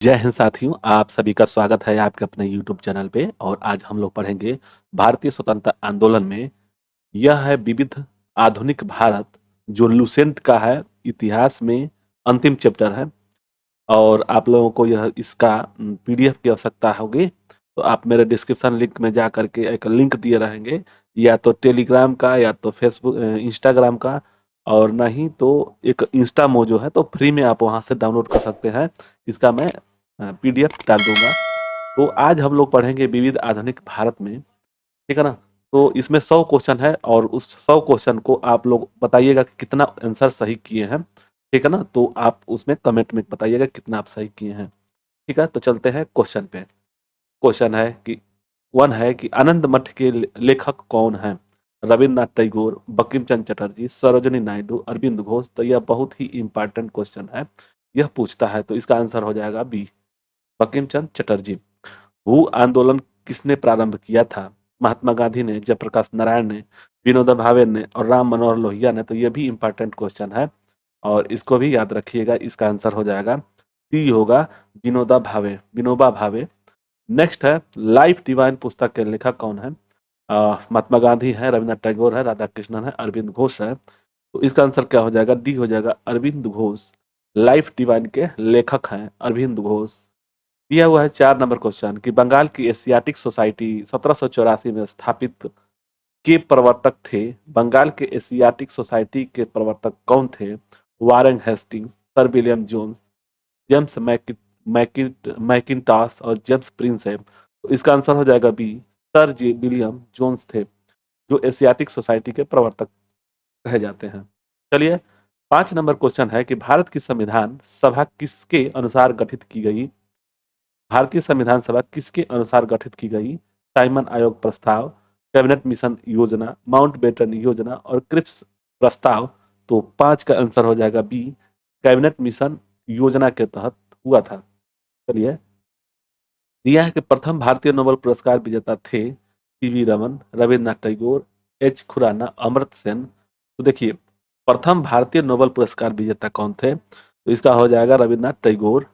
जय हिंद साथियों, आप सभी का स्वागत है आपके अपने यूट्यूब चैनल पे। और आज हम लोग पढ़ेंगे भारतीय स्वतंत्रता आंदोलन में। यह है विविध आधुनिक भारत, जो लुसेंट का है, इतिहास में अंतिम चैप्टर है। और आप लोगों को यह इसका पीडीएफ की आवश्यकता होगी, तो आप मेरे डिस्क्रिप्शन लिंक में जा करके एक लिंक दिए रहेंगे, या तो टेलीग्राम का या तो फेसबुक इंस्टाग्राम का, और नहीं तो एक इंस्टामो जो है तो फ्री में आप वहां से डाउनलोड कर सकते हैं। इसका मैं पीडीएफ डाल दूंगा। तो आज हम लोग पढ़ेंगे विविध आधुनिक भारत में, ठीक है ना। तो इसमें 100 क्वेश्चन है और उस 100 क्वेश्चन को आप लोग बताइएगा कि कितना आंसर सही किए हैं, ठीक है ना। तो आप उसमें कमेंट में बताइएगा कितना आप सही किए हैं, ठीक है। तो चलते हैं क्वेश्चन पे। क्वेश्चन है कि वन है कि आनंद मठ के लेखक कौन है? रविन्द्रनाथ टैगोर, बंकिम चंद्र चटर्जी, सरोजिनी नायडू, अरविंद घोष। तो यह बहुत ही इंपॉर्टेंट क्वेश्चन है, यह पूछता है। तो इसका आंसर हो जाएगा बी, बंकिम चंद्र चटर्जी। भू आंदोलन किसने प्रारंभ किया था? महात्मा गांधी ने, जयप्रकाश नारायण ने, विनोबा भावे ने और राम मनोहर लोहिया ने। तो यह भी इंपॉर्टेंट क्वेश्चन है और इसको भी याद रखिएगा। इसका आंसर हो जाएगा सी, होगा विनोबा भावे, विनोबा भावे। नेक्स्ट है लाइफ डिवाइन पुस्तक के लेखक कौन है? महात्मा गांधी है, रविन्द्रनाथ टैगोर है, राधा कृष्णन है, अरविंद घोष है। तो इसका आंसर क्या हो जाएगा? डी हो जाएगा, अरविंद घोष। लाइफ डिवाइन के लेखक हैं अरविंद घोष। दिया हुआ है 4 नंबर क्वेश्चन कि बंगाल की एशियाटिक सोसाइटी 1784 में स्थापित के प्रवर्तक थे। बंगाल के एशियाटिक सोसाइटी के प्रवर्तक कौन थे? Warren Hastings, sir William Jones, James Mackintosh और जेम्स प्रिंस है। तो इसका आंसर हो जाएगा B, sir ji William Jones थे, जो एशियाटिक सोसाइटी के प्रवर्तक कहे जाते हैं। चलिए, 5 नंबर क्वेश्चन है कि भारत की संविधान सभा किसके अनुसार गठित की गई? भारतीय संविधान सभा किसके अनुसार गठित की गई? साइमन आयोग प्रस्ताव, कैबिनेट मिशन योजना, माउंटबेटन योजना और क्रिप्स प्रस्ताव। तो 5 का आंसर हो जाएगा बी, कैबिनेट मिशन योजना के तहत हुआ था। चलिए, दिया है कि प्रथम भारतीय नोबेल पुरस्कार विजेता थे सीवी रमन, रविन्द्रनाथ टैगोर, एच खुराना, अमर्त्य सेन। तो देखिए, प्रथम भारतीय नोबेल पुरस्कार विजेता कौन थे? तो इसका हो जाएगा रविन्द्रनाथ टैगोर।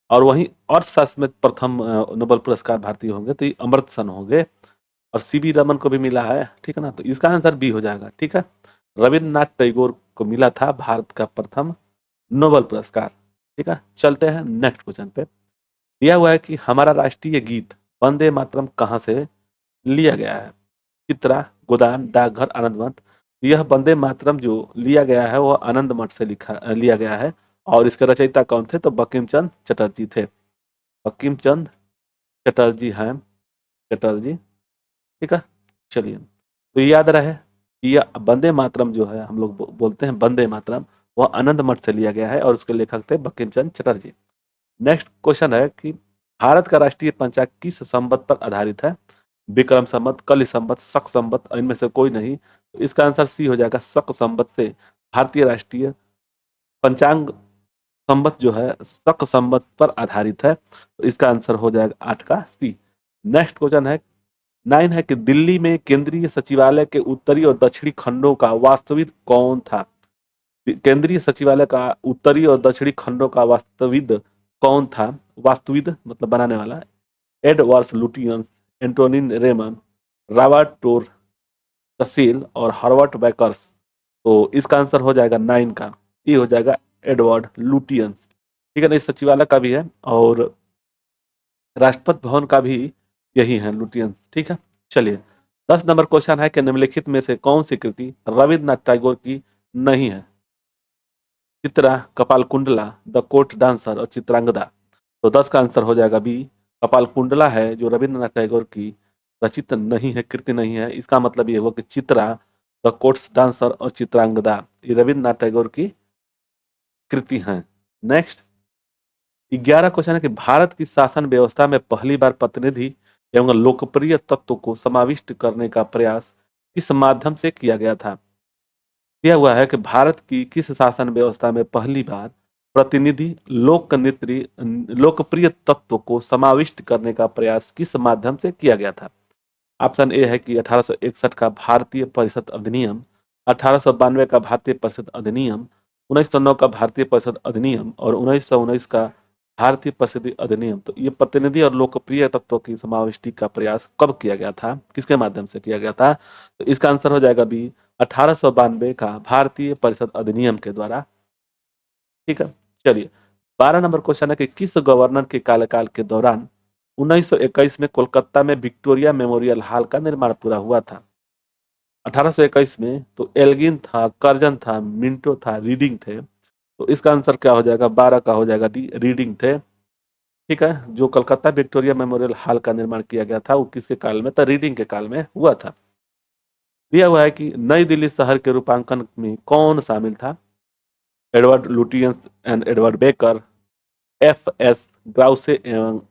और वहीं अर्थशास्त्र में प्रथम नोबेल पुरस्कार भारतीय होंगे तो ये अमर्त्य सेन होंगे। और सीवी रमन को भी मिला है, ठीक है ना। तो इसका आंसर बी हो जाएगा, ठीक है। रविन्द्रनाथ टैगोर को मिला था भारत का प्रथम नोबेल पुरस्कार, ठीक है। चलते हैं नेक्स्ट क्वेश्चन पे। दिया हुआ है कि हमारा राष्ट्रीय गीत वंदे मातरम कहाँ से लिया गया है? चित्रा, गोदान, डाकघर, आनंद मठ। यह वंदे मातरम जो लिया गया है वो आनंद मठ से लिया गया है। और इसके रचयिता कौन थे? तो बंकिम चंद्र चटर्जी थे, बंकिम चंद्र चटर्जी हैं, चटर्जी, ठीक है। चलिए, तो याद रहे कि यह वंदे मातरम जो है, हम लोग बोलते हैं वंदे मातरम, वह आनंद मठ से लिया गया है और उसके लेखक थे बंकिम चंद्र चटर्जी। नेक्स्ट क्वेश्चन है कि भारत का राष्ट्रीय पंचांग किस संवत पर आधारित है? विक्रम संवत, कलि संवत, शक संवत, इनमें से कोई नहीं। तो इसका आंसर सी हो जाएगा, शक संवत से भारतीय राष्ट्रीय पंचांग संवत जो है शक संवत पर आधारित है। तो इसका आंसर हो जाएगा 8 का सी। नेक्स्ट क्वेश्चन है 9 है कि दिल्ली में केंद्रीय सचिवालय के उत्तरी और दक्षिणी खंडों का वास्तविद कौन था? केंद्रीय सचिवालय का उत्तरी और दक्षिणी खंडों का वास्तविद कौन था? वास्तुविद मतलब बनाने वाला, Edwards Lutyens, Antonin Raymond, Robert Tor तसील और हर्बर्ट बैकर्स। तो इसका आंसर हो जाएगा 9 का, ये हो जाएगा एडवर्ड लुटियंस, ठीक है ना। इस सचिवालय का भी है और राष्ट्रपति भवन का भी यही है, लुटियंस, ठीक है। चलिए, 10 नंबर क्वेश्चन है कि निम्नलिखित में से कौन सी कृति रविन्द्रनाथ टैगोर की नहीं है? चित्रा, कपाल कुंडला, द कोर्ट डांसर और चित्रांगदा। तो 10 का आंसर हो जाएगा बी, कपाल कुंडला है जो रविन्द्रनाथ टैगोर की रचित नहीं है, कृति नहीं है। इसका मतलब ये हुआ कि चित्रा, द कोर्ट्स डांसर और चित्रांगदा ये रविन्द्रनाथ टैगोर की कृति हैं। नेक्स्ट 11 क्वेश्चन है कि भारत की शासन व्यवस्था में पहली बार प्रतिनिधि एवं लोकप्रिय तत्व को समाविष्ट करने का प्रयास किस माध्यम से किया गया था? दिया हुआ है कि भारत की किस शासन व्यवस्था में पहली बार प्रतिनिधि लोकप्रिय तत्व को समाविष्ट करने का प्रयास किस माध्यम से किया गया था? ऑप्शन ए है कि 1861 का भारतीय परिषद अधिनियम, 1892 का भारतीय परिषद अधिनियम, 1909 का भारतीय परिषद अधिनियम और 1919 का भारतीय प्रसिद्धि अधिनियम, तो ये प्रतिनिधि और लोकप्रिय तत्वों की समाविष्टि का प्रयास कब किया गया था, किसके माध्यम से किया गया था? तो इसका आंसर हो जाएगा बी, 1892 का भारतीय परिषद अधिनियम के द्वारा। ठीक है, चलिए 12 नंबर क्वेश्चन है कि किस गवर्नर के कार्यकाल के दौरान 1921 में कोलकाता में विक्टोरिया मेमोरियल हॉल का निर्माण पूरा हुआ था? 1821 में तो एल्गिन था, कर्जन था, मिंटो था, रीडिंग थे। तो इसका आंसर क्या हो जाएगा? 12 का हो जाएगा डी, रीडिंग थे। ठीक है, जो कलकत्ता विक्टोरिया मेमोरियल हॉल का निर्माण किया गया था वो किसके काल में था? रीडिंग के काल में हुआ था। दिया हुआ है कि नई दिल्ली शहर के रूपांकन में कौन शामिल था? Edward Lutyens and Edward Baker, F S Growse एवं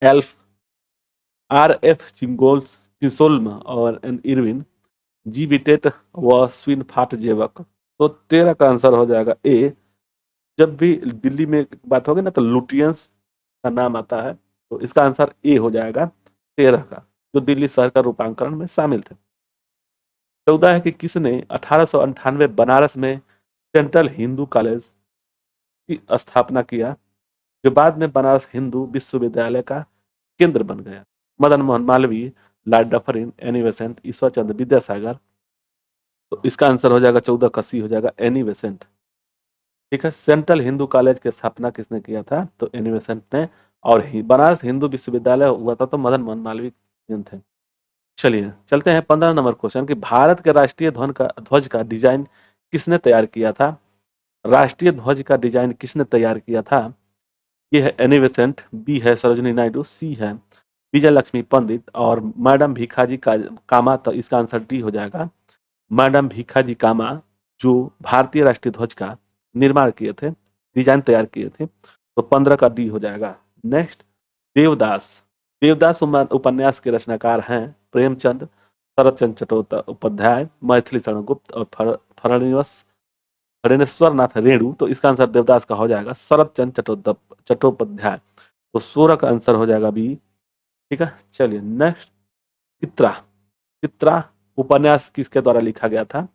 एल्फ, आर एफ चिंगोल्स चिसोल्म और एन इरविन, जी विटेट व स्विन फाट जेवक। तो 13 का आंसर हो जाएगा ए। जब भी दिल्ली में बात होगी ना तो लुटियंस का नाम आता है, तो इसका आंसर ए हो जाएगा 13 का, जो दिल्ली शहर का रूपांतरण में शामिल थे। 14 है कि किसने 1898 बनारस में सेंट्रल हिंदू कॉलेज की स्थापना किया, जो बाद में बनारस हिंदू विश्वविद्यालय का केंद्र बन गया? Madan Mohan Malviya, lord Dufferin, Annie Besant, Ishwar Chandra Vidyasagar. तो इसका आंसर हो जाएगा 14 का सी हो जाएगा एनी बेसेंट। ठीक है, सेंट्रल हिंदू कॉलेज की स्थापना किसने किया था? तो एनी बेसेंट ने। और बनारस हिंदू विश्वविद्यालय हुआ था तो मदन मोहन मालवीय जन थे। चलिए चलते हैं 15 नंबर क्वेश्चन कि भारत के राष्ट्रीय ध्वज का डिजाइन किसने तैयार किया था? राष्ट्रीय ध्वज का डिजाइन किसने तैयार किया था? ये है एनी बेसेंट, बी है सरोजिनी नायडू, सी है विजय लक्ष्मी पंडित और मैडम भीखाजी कामा। तो इसका आंसर डी हो जाएगा मैडम भीखाजी कामा, जो भारतीय राष्ट्रीय ध्वज का निर्माण किए थे, डिजाइन तैयार किए थे। तो 15 का डी हो जाएगा। नेक्स्ट, देवदास। देवदास उपन्यास के रचनाकार हैं प्रेमचंद, शरत चंद्र चट्टोपाध्याय, मैथिली शरण गुप्त और फणेश्वर नाथ रेणु। तो इसका आंसर देवदास का हो जाएगा शरत चंद्र चट्टोपाध्याय। तो 16 का आंसर हो जाएगा बी। ठीक है, चलिए नेक्स्ट, चित्रा। चित्रा उपन्यास किसके द्वारा लिखा गया था?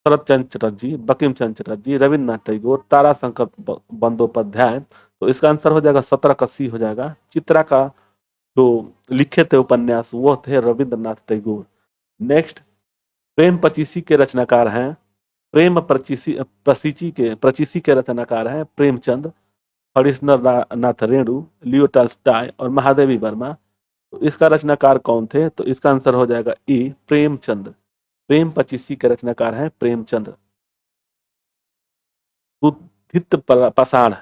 शरत चंद्र चटर्जी, बंकिम चंद्र चटर्जी, रविन्द्रनाथ टैगोर, ताराशंकर बंदोपाध्याय। तो इसका आंसर हो जाएगा 17 का सी हो जाएगा। चित्रा का जो लिखे थे उपन्यास वो थे रविन्द्रनाथ टैगोर। नेक्स्ट, प्रेम पचीसी के रचनाकार हैं प्रेम प्रचीसी के रचनाकार हैं प्रेमचंद, हरीश्चंद्र नाथ रेणु, लियो टॉल्स्टॉय और महादेवी वर्मा। तो इसका रचनाकार कौन थे? तो इसका आंसर हो जाएगा ए, प्रेमचंद। प्रेम पचीसी के रचनाकार हैं प्रेमचंद। सुधित पाषाण,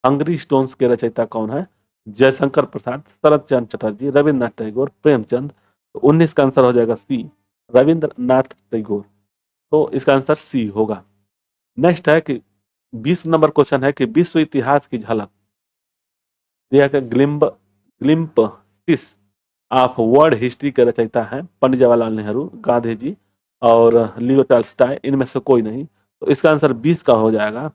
हंगरी स्टोन्स के रचयिता कौन है? जयशंकर प्रसाद, शरत चंद्र चटर्जी, रविन्द्रनाथ टैगोर, प्रेमचंद। तो 19 का आंसर हो जाएगा सी, रविन्द्रनाथ टैगोर। तो इसका आंसर सी होगा। नेक्स्ट है कि 20 नंबर क्वेश्चन है कि विश्व इतिहास की झलक दिया गया ग्लिम्पसिस ऑफ वर्ल्ड हिस्ट्री के रचयिता हैं पंडित जवाहरलाल नेहरू, गांधी जी और लियो टॉल्स्टॉय। इनमें से कोई नहीं। तो इसका आंसर 20 का हो जाएगा,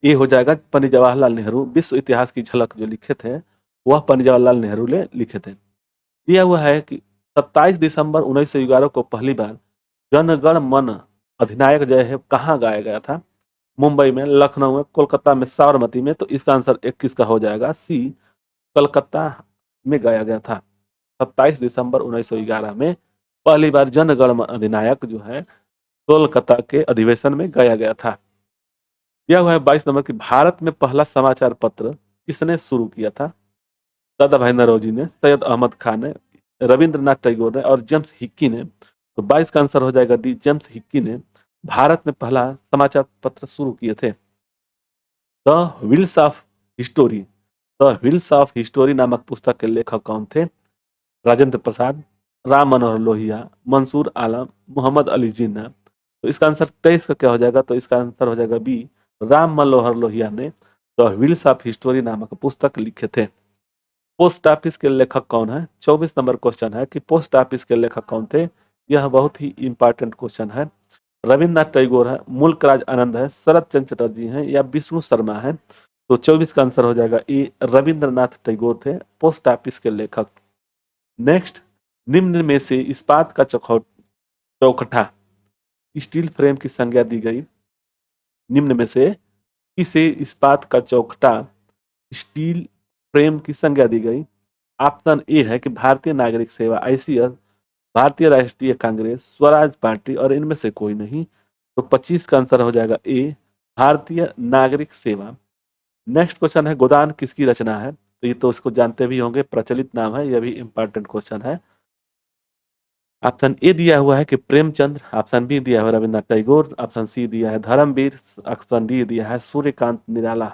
ये हो जाएगा पंडित जवाहरलाल नेहरू। विश्व इतिहास की झलक जो लिखे थे वह पंडित जवाहरलाल नेहरू ने लिखे थे। दिया हुआ है कि 27 दिसंबर 1911 को पहली बार जन गण मन अधिनायक जय है कहाँ गाया गया था? मुंबई में, लखनऊ में, कोलकाता में, साबरमती में। तो इसका आंसर 21 का हो जाएगा सी, कलकत्ता में गाया गया था। 27 दिसंबर 1911 में पहली बार जन गण मन अधिनायक जो है कोलकाता के अधिवेशन में गाया गया था। दिया हुआ है 22 नंबर की भारत में पहला समाचार पत्र किसने शुरू किया था? दादा भाई नौरोजी ने, सैयद अहमद खान ने, रविंद्रनाथ टैगोर ने और जेम्स हिक्की ने। तो 22 का आंसर हो जाएगा डी, जेम्स हिक्की ने भारत में पहला समाचार पत्र शुरू किए थे। The wheels of history, the wheels of history नामक पुस्तक के लेखक कौन थे? राजेंद्र प्रसाद, राम मनोहर लोहिया, मंसूर आलम, मोहम्मद अली जिन्ना। तो इसका आंसर 23 का क्या हो जाएगा? तो इसका आंसर हो जाएगा बी, राम मनोहर लोहिया ने द व्हील्स ऑफ हिस्टोरी नामक पुस्तक लिखे थे। पोस्ट ऑफिस के लेखक कौन है? 24 नंबर क्वेश्चन है कि पोस्ट ऑफिस के लेखक कौन थे? यह बहुत ही इंपॉर्टेंट क्वेश्चन है। रविन्द्रनाथ टैगोर है, मुल्कराज आनंद है, शरत चंद्र चटर्जी हैं या विष्णु शर्मा है? तो 24 का आंसर हो जाएगा ए, रविन्द्रनाथ टैगोर थे पोस्ट ऑफिस के लेखक। नेक्स्ट, निम्न में से इस्पात का चौखटा स्टील फ्रेम की संज्ञा दी गई? निम्न में से किसे इस्पात का चौखटा स्टील फ्रेम की संज्ञा दी गई? ऑप्शन ए है कि भारतीय नागरिक सेवा आईसीएस, भारतीय राष्ट्रीय कांग्रेस, स्वराज पार्टी और इनमें से कोई नहीं। तो 25 का आंसर हो जाएगा ए, भारतीय नागरिक सेवा। नेक्स्ट क्वेश्चन है गोदान किसकी रचना है? तो ये तो इसको जानते भी होंगे, प्रचलित नाम है, यह भी इंपॉर्टेंट क्वेश्चन है। ऑप्शन ए दिया हुआ है कि प्रेमचंद, ऑप्शन बी दिया हुआ है रविन्द्रनाथ टैगोर, ऑप्शन सी दिया है धर्मवीर, ऑप्शन डी दिया है सूर्यकांत निराला,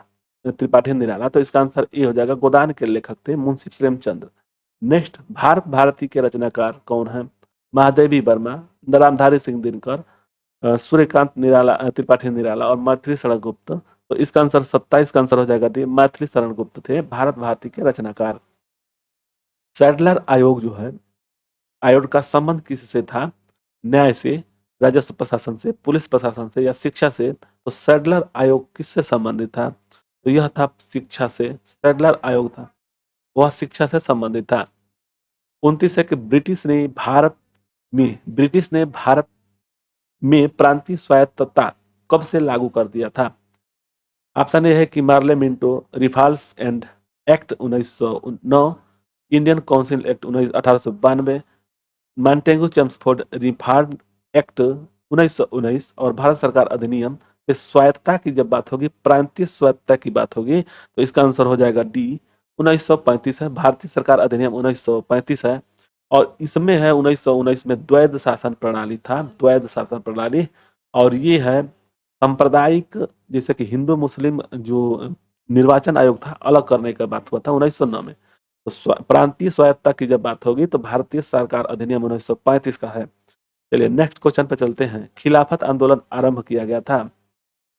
त्रिपाठी निराला। तो इसका आंसर ए हो जाएगा, गोदान के लेखक थे मुंशी प्रेमचंद। नेक्स्ट, भारत भारती के रचनाकार कौन है? महादेवी वर्मा, रामधारी सिंह दिनकर, सूर्यकांत निराला, त्रिपाठी निराला और मैथिली शरण गुप्त। तो इसका आंसर 27 का आंसर हो जाएगा डी, मैथिली शरण गुप्त थे भारत भारती के रचनाकार। सैडलर आयोग जो है, आयोग का संबंध किससे था? न्याय से, राजस्व प्रशासन से, पुलिस प्रशासन से या शिक्षा से? तो सैडलर आयोग किससे संबंधित था? तो यह था शिक्षा से, सैडलर आयोग था वह शिक्षा से संबंधित था। 29 है कि ब्रिटिश ने भारत में प्रांतीय स्वायत्तता कब से लागू कर दिया था? ऑप्शन ए है कि Morley Minto reforms and act 1909, Indian council act 1892, Montagu Chelmsford reform act 1919 और भारत सरकार अधिनियम। स्वायत्तता की जब बात होगी, प्रांतीय स्वायत्तता की बात होगी, तो इसका आंसर हो जाएगा डी, 1935 है। भारतीय सरकार अधिनियम 1935 है और इसमें है 1919 में द्वैध शासन प्रणाली था, द्वैध शासन प्रणाली। और ये है सांप्रदायिक, जैसे कि हिंदू मुस्लिम जो निर्वाचन आयोग था अलग करने का बात हुआ था 1909 में। तो प्रांतीय स्वायत्तता की जब बात होगी तो भारतीय सरकार अधिनियम 1935 का है। चलिए नेक्स्ट क्वेश्चन पे चलते हैं। खिलाफत आंदोलन आरंभ किया गया था?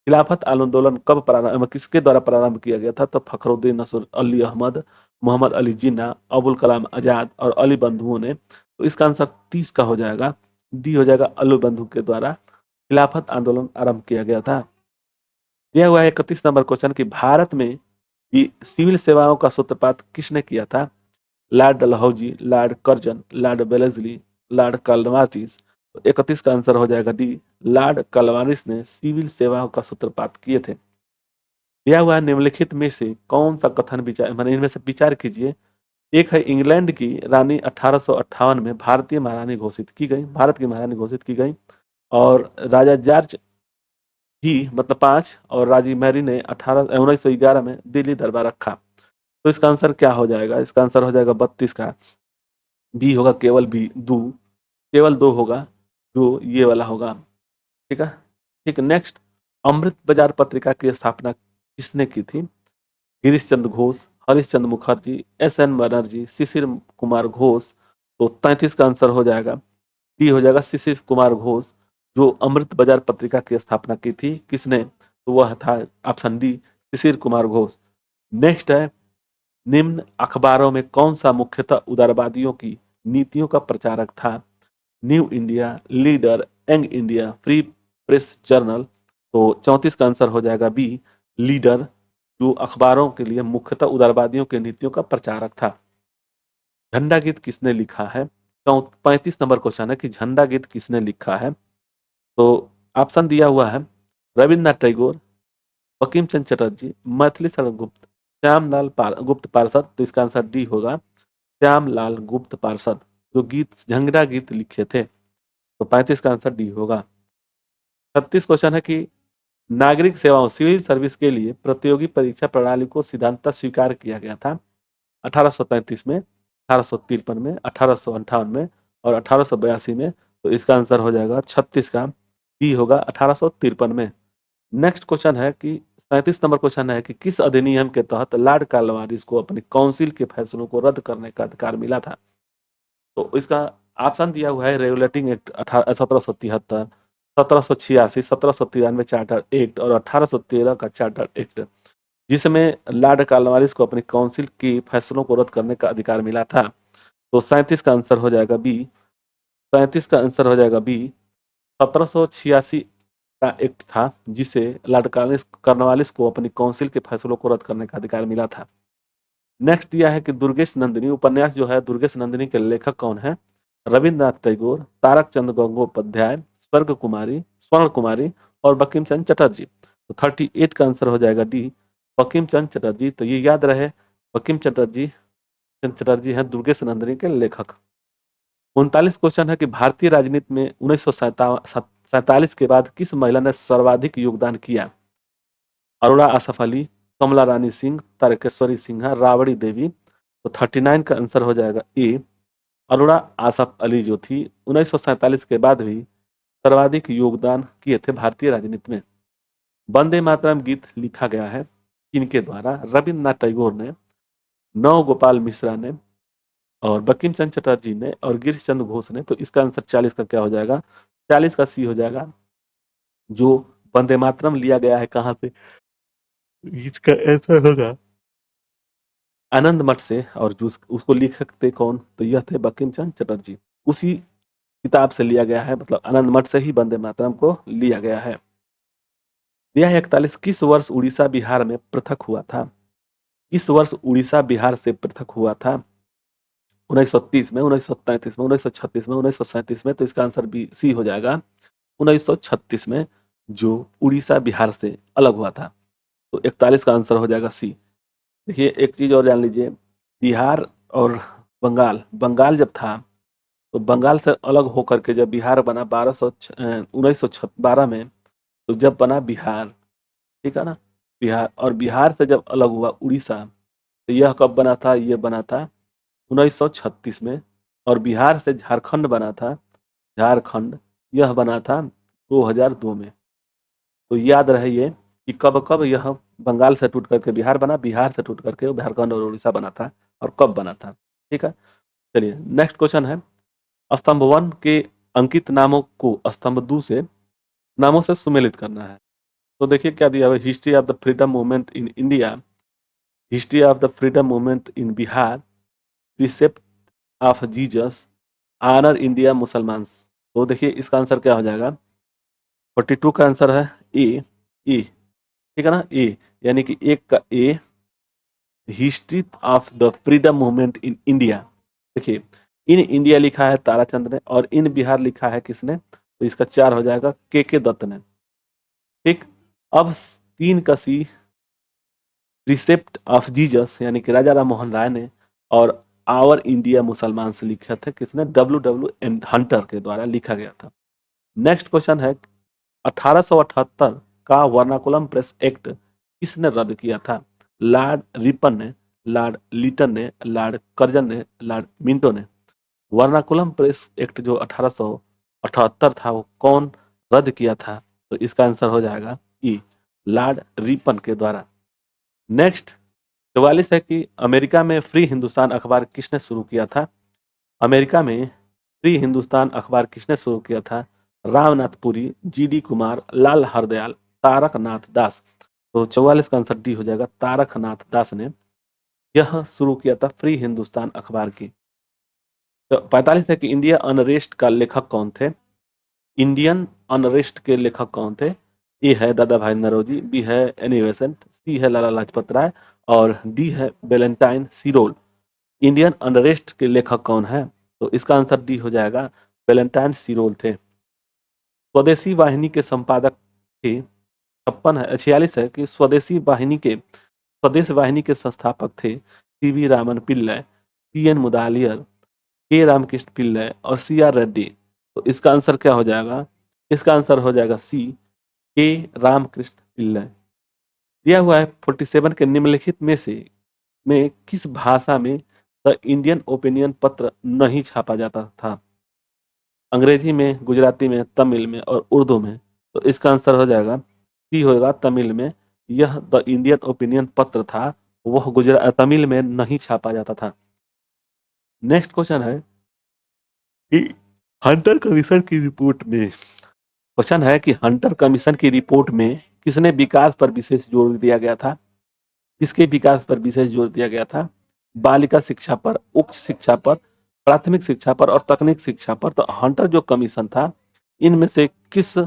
खिलाफत आंदोलन कब प्रारंभ, किसके द्वारा प्रारंभ किया गया था? तो फखरुद्दीन नसर अली अहमद, मोहम्मद अली जिन्ना, अबुल कलाम आजाद और अली बंधुओं ने। तो इसका आंसर 30 का हो जाएगा, डी हो जाएगा, अली बंधु के द्वारा खिलाफत आंदोलन आरंभ किया गया था। दिया हुआ है 31 नंबर क्वेश्चन कि भारत में सिविल सेवाओं का सूत्रपात किसने किया था? Lord Dalhousie, Lord Curzon, Lord Wellesley, Lord Cornwallis. 31 का आंसर हो जाएगा डी, लॉर्ड कॉर्नवालिस ने सिविल सेवाओं का सूत्रपात किए थे। दिया हुआ निम्नलिखित में से कौन सा कथन विचार, मैंने इनमें से विचार कीजिए। एक है इंग्लैंड की रानी 1858 में भारतीय महारानी घोषित की गई, भारत की महारानी घोषित की गई। और राजा जॉर्ज ही मतलब 5 और राजी मैरी ने 1911 में दिल्ली दरबार रखा। तो इसका आंसर क्या हो जाएगा? इसका आंसर हो जाएगा 32 का, बी होगा, केवल बी, दो, केवल 2 होगा, जो ये वाला होगा। ठीक है, ठीक। नेक्स्ट, अमृत बाजार पत्रिका की स्थापना किसने की थी? Girish Chandra Ghosh, Harish Chandra Mukherjee, S N Banerjee, Shishir Kumar Ghosh. तो 33 का आंसर हो जाएगा, डी हो जाएगा, शिशिर कुमार घोष, जो अमृत बाजार पत्रिका की स्थापना की थी। किसने? तो वह था option D, Shishir Kumar Ghosh. Next है, निम्न अखबारों में कौन सा मुख्यतः उदारवादियों की नीतियों का प्रचारक था? New India, leader, young India, free press journal. तो 34 का आंसर हो जाएगा बी, लीडर, जो अखबारों के लिए मुख्यतः उदारवादियों की नीतियों का प्रचारक था। झंडा गीत किसने लिखा है? तो 35 नंबर क्वेश्चन है कि झंडा गीत किसने लिखा है? तो ऑप्शन दिया हुआ है रविन्द्रनाथ टैगोर, बंकिम चंद्र चटर्जी, मैथिली शरण गुप्त, श्यामलाल गुप्त पार्षद। तो इसका आंसर डी होगा, श्यामलाल गुप्त पार्षद, जो झंडा गीत लिखे थे। तो 35 का आंसर डी होगा। 36 क्वेश्चन है कि नागरिक सेवाओं सिविल सर्विस के लिए प्रतियोगी परीक्षा प्रणाली को सिद्धांत स्वीकार किया गया था 1833 में, 1853 में, 1858 में और 1882 में। तो इसका आंसर हो जाएगा 36 का, बी होगा, 1853 में। नेक्स्ट क्वेश्चन है कि 37 नंबर क्वेश्चन है कि किस अधिनियम के तहत लॉर्ड कॉर्नवालिस को अपनी काउंसिल के फैसलों को रद्द करने का अधिकार मिला था? तो इसका ऑप्शन दिया हुआ है रेगुलेटिंग एक्ट 1773, 1786, 1793 चार्टर एक्ट और 1813 का चार्टर एक्ट, जिसमें लॉर्ड कॉर्नवालिस को अपनी काउंसिल के फैसलों को रद्द करने का अधिकार मिला था। तो 37 का आंसर हो जाएगा बी, 37 का आंसर हो जाएगा बी, 1786 का एक्ट था जिसे लॉर्ड कॉर्नवालिस को अपनी काउंसिल के फैसलों को रद्द करने का अधिकार मिला था। नेक्स्ट दिया है कि दुर्गेश नंदिनी उपन्यास जो है, दुर्गेश नंदिनी के लेखक कौन है? रविन्द्रनाथ टैगोर, तारक चंद्र गंगोपाध्याय, स्वर्ण कुमारी और बंकिम चंद्र चटर्जी। तो 38 का आंसर हो जाएगा डी, बंकिम चंद्र चटर्जी। तो ये याद रहे, बंकिम चटर्जी हैं दुर्गेश नंदिनी के लेखक। 39 क्वेश्चन है कि भारतीय राजनीति में 1947 के बाद किस महिला ने सर्वाधिक योगदान किया? अरोड़ा आसफ अली, कमला रानी सिंह, तारकेश्वरी सिन्हा, राबड़ी देवी। तो 39 का आंसर हो जाएगा ए, अरोड़ा आसफ अली जो थी 1947 के बाद भी सर्वाधिक योगदान किए थे भारतीय राजनीति में। वंदे मातरम गीत लिखा गया है किनके द्वारा? रविन्द्रनाथ टैगोर ने, नव गोपाल मिश्रा ने, और बंकिम चंद्र चटर्जी ने, और गिरीश चंद्र घोष ने। तो इसका आंसर 40 का क्या हो जाएगा? 40 का सी हो जाएगा, जो वंदे मातरम लिया गया है कहाँ से? इसका आंसर होगा आनंद मठ से। और जो उसको लिखक थे कौन? तो यह थे बंकिम चंद्र चटर्जी। उसी किताब से लिया गया है, मतलब आनंद मठ से ही वंदे मातरम को लिया गया है। यह 41 किस वर्ष उड़ीसा बिहार में पृथक हुआ था? किस वर्ष उड़ीसा बिहार से पृथक हुआ था? 1930 में, 1933 में, 1936 में, 1937 में। तो इसका आंसर बी सी हो जाएगा 1936 में, जो उड़ीसा बिहार से अलग हुआ था। तो 41 का आंसर हो जाएगा सी। देखिए एक चीज और जान लीजिए, बिहार और बंगाल जब था, तो बंगाल से अलग होकर के जब बिहार बना 1912 में, तो जब बना बिहार, ठीक है ना, बिहार, और बिहार से जब अलग हुआ उड़ीसा, तो यह कब बना था? यह बना था 1936 में। और बिहार से झारखंड बना था, झारखंड, यह बना था 2002 में। तो याद रहे ये कि कब कब यह बंगाल से टूट करके बिहार बना, बिहार से टूट करके झारखंड और उड़ीसा बना था, और कब बना था। ठीक है, चलिए नेक्स्ट क्वेश्चन है, स्तंभ 1 के अंकित नामों को स्तंभ 2 से नामों से सुमेलित करना है। तो देखिए क्या दिया हुआ, history of the freedom movement in India, history of the freedom movement in Bihar, precept of Jesus, honour India मुसलमान। तो देखिए इसका आंसर क्या हो जाएगा? 42 का आंसर है ए, ठीक है ना, ए, यानी कि एक का A, history of the freedom movement in India. देखिए इन इंडिया लिखा है ताराचंद ने, और इन बिहार लिखा है किसने? तो इसका 4 हो जाएगा के दत्त ने। ठीक, अब 3 का सी, प्रिसेप्ट ऑफ जीसस, यानी कि राजा राम मोहन राय ने, और आवर इंडिया मुसलमान से लिखा था किसने? W हंटर के द्वारा लिखा गया था। नेक्स्ट क्वेश्चन है, 1878 का वर्नाकुलम प्रेस एक्ट किसने रद्द किया था? लॉर्ड रिपन ने, लॉर्ड लीटन ने, लॉर्ड कर्जन ने, लॉर्ड मिंटो ने। वर्नाकुलम प्रेस एक्ट जो 1878 था, वो कौन रद्द किया था? तो इसका आंसर हो जाएगा ई, लॉर्ड रिपन के द्वारा। नेक्स्ट 44 है कि अमेरिका में फ्री हिंदुस्तान अखबार किसने शुरू किया था? अमेरिका में फ्री हिंदुस्तान अखबार किसने शुरू किया था? रामनाथ पुरी, GD कुमार, लाल हरदयाल, तारकनाथ दास। तो 44 का आंसर डी हो जाएगा, तारकनाथ दास ने यह शुरू किया था फ्री हिंदुस्तान अखबार की। तो 45 है कि इंडिया अनरेस्ट का लेखक कौन थे? इंडियन अनरेस्ट के लेखक कौन थे? ए है दादा भाई नौरोजी, बी है एनी बेसेंट, सी है लाला लाजपत राय, और डी है वेलेंटाइन सीरोल। इंडियन अनरेस्ट के लेखक कौन है? तो इसका आंसर डी हो जाएगा, वेलेंटाइन सीरोल थे। स्वदेशी वाहिनी के संपादक थे, 46 है कि स्वदेश वाहिनी के संस्थापक थे CV रामन पिल्लई, CN मुदालियर, के रामकृष्ण पिल्लई, और CR रेड्डी। तो इसका आंसर क्या हो जाएगा? इसका आंसर हो जाएगा सी, के रामकृष्ण पिल्लई। दिया हुआ है 47 के निम्नलिखित में किस भाषा में द इंडियन ओपिनियन पत्र नहीं छापा जाता था? अंग्रेजी में, गुजराती में, तमिल में, और उर्दू में। तो इसका आंसर हो जाएगा सी होगा, तमिल में। यह द इंडियन ओपिनियन पत्र था, वह तमिल में नहीं छापा जाता था। नेक्स्ट क्वेश्चन है कि हंटर कमीशन की रिपोर्ट में, क्वेश्चन है कि हंटर कमीशन की रिपोर्ट में किसने विकास पर विशेष जोर दिया गया था? किसके विकास पर विशेष जोर दिया गया था? बालिका शिक्षा पर, उच्च शिक्षा पर, प्राथमिक शिक्षा पर, और तकनीक शिक्षा पर। तो हंटर जो कमीशन था, इनमें से किस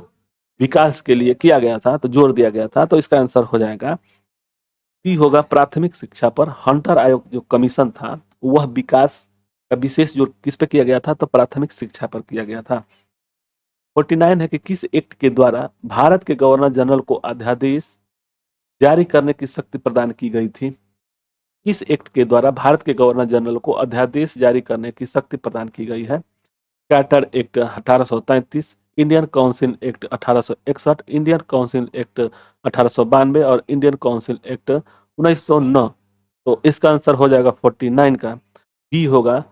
विकास के लिए किया गया था, तो जोर दिया गया था? तो इसका आंसर हो जाएगा सी होगा, प्राथमिक शिक्षा पर। हंटर आयोग जो कमीशन था, वह विकास का विशेष जोर किस पे किया गया था? तो प्राथमिक शिक्षा पर किया गया था। 49 है कि किस एक्ट के द्वारा भारत के गवर्नर जनरल को अध्यादेश जारी करने की शक्ति प्रदान की गई थी? किस एक्ट के द्वारा भारत के गवर्नर जनरल को अध्यादेश जारी करने की शक्ति प्रदान की गई है? Charter act 1833, Indian council act 1861, Indian council act 1892 और इंडियन काउंसिल एक्ट 1909। तो इसका आंसर हो जाएगा 49 का बी होगा।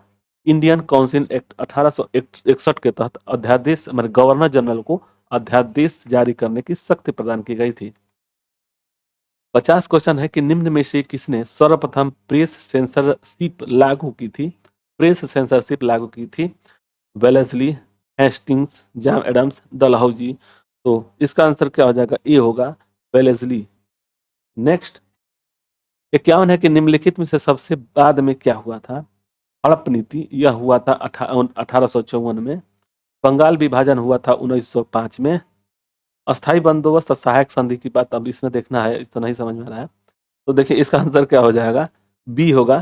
इंडियन काउंसिल एक्ट 1861 के तहत अध्यादेश मतलब गवर्नर जनरल को अध्यादेश जारी करने की शक्ति प्रदान की गई थी। 50 क्वेश्चन है कि निम्न में से किसने सर्वप्रथम प्रेस सेंसरशिप लागू की थी? प्रेस सेंसरशिप लागू की थी Wellesley, Hastings, John Adams, Dalhousie. तो इसका आंसर क्या हो जाएगा? ए होगा वेलेस्ली। नेक्स्ट 51 है कि निम्नलिखित में से सबसे बाद में क्या हुआ था? हड़प नीति, यह हुआ था 1854 में। बंगाल विभाजन हुआ था 1905 में। अस्थाई बंदोबस्त और सहायक संधि की बात अब इसमें देखना है, इस तो नहीं समझ में आ रहा है। तो देखिए इसका आंसर क्या हो जाएगा? बी होगा।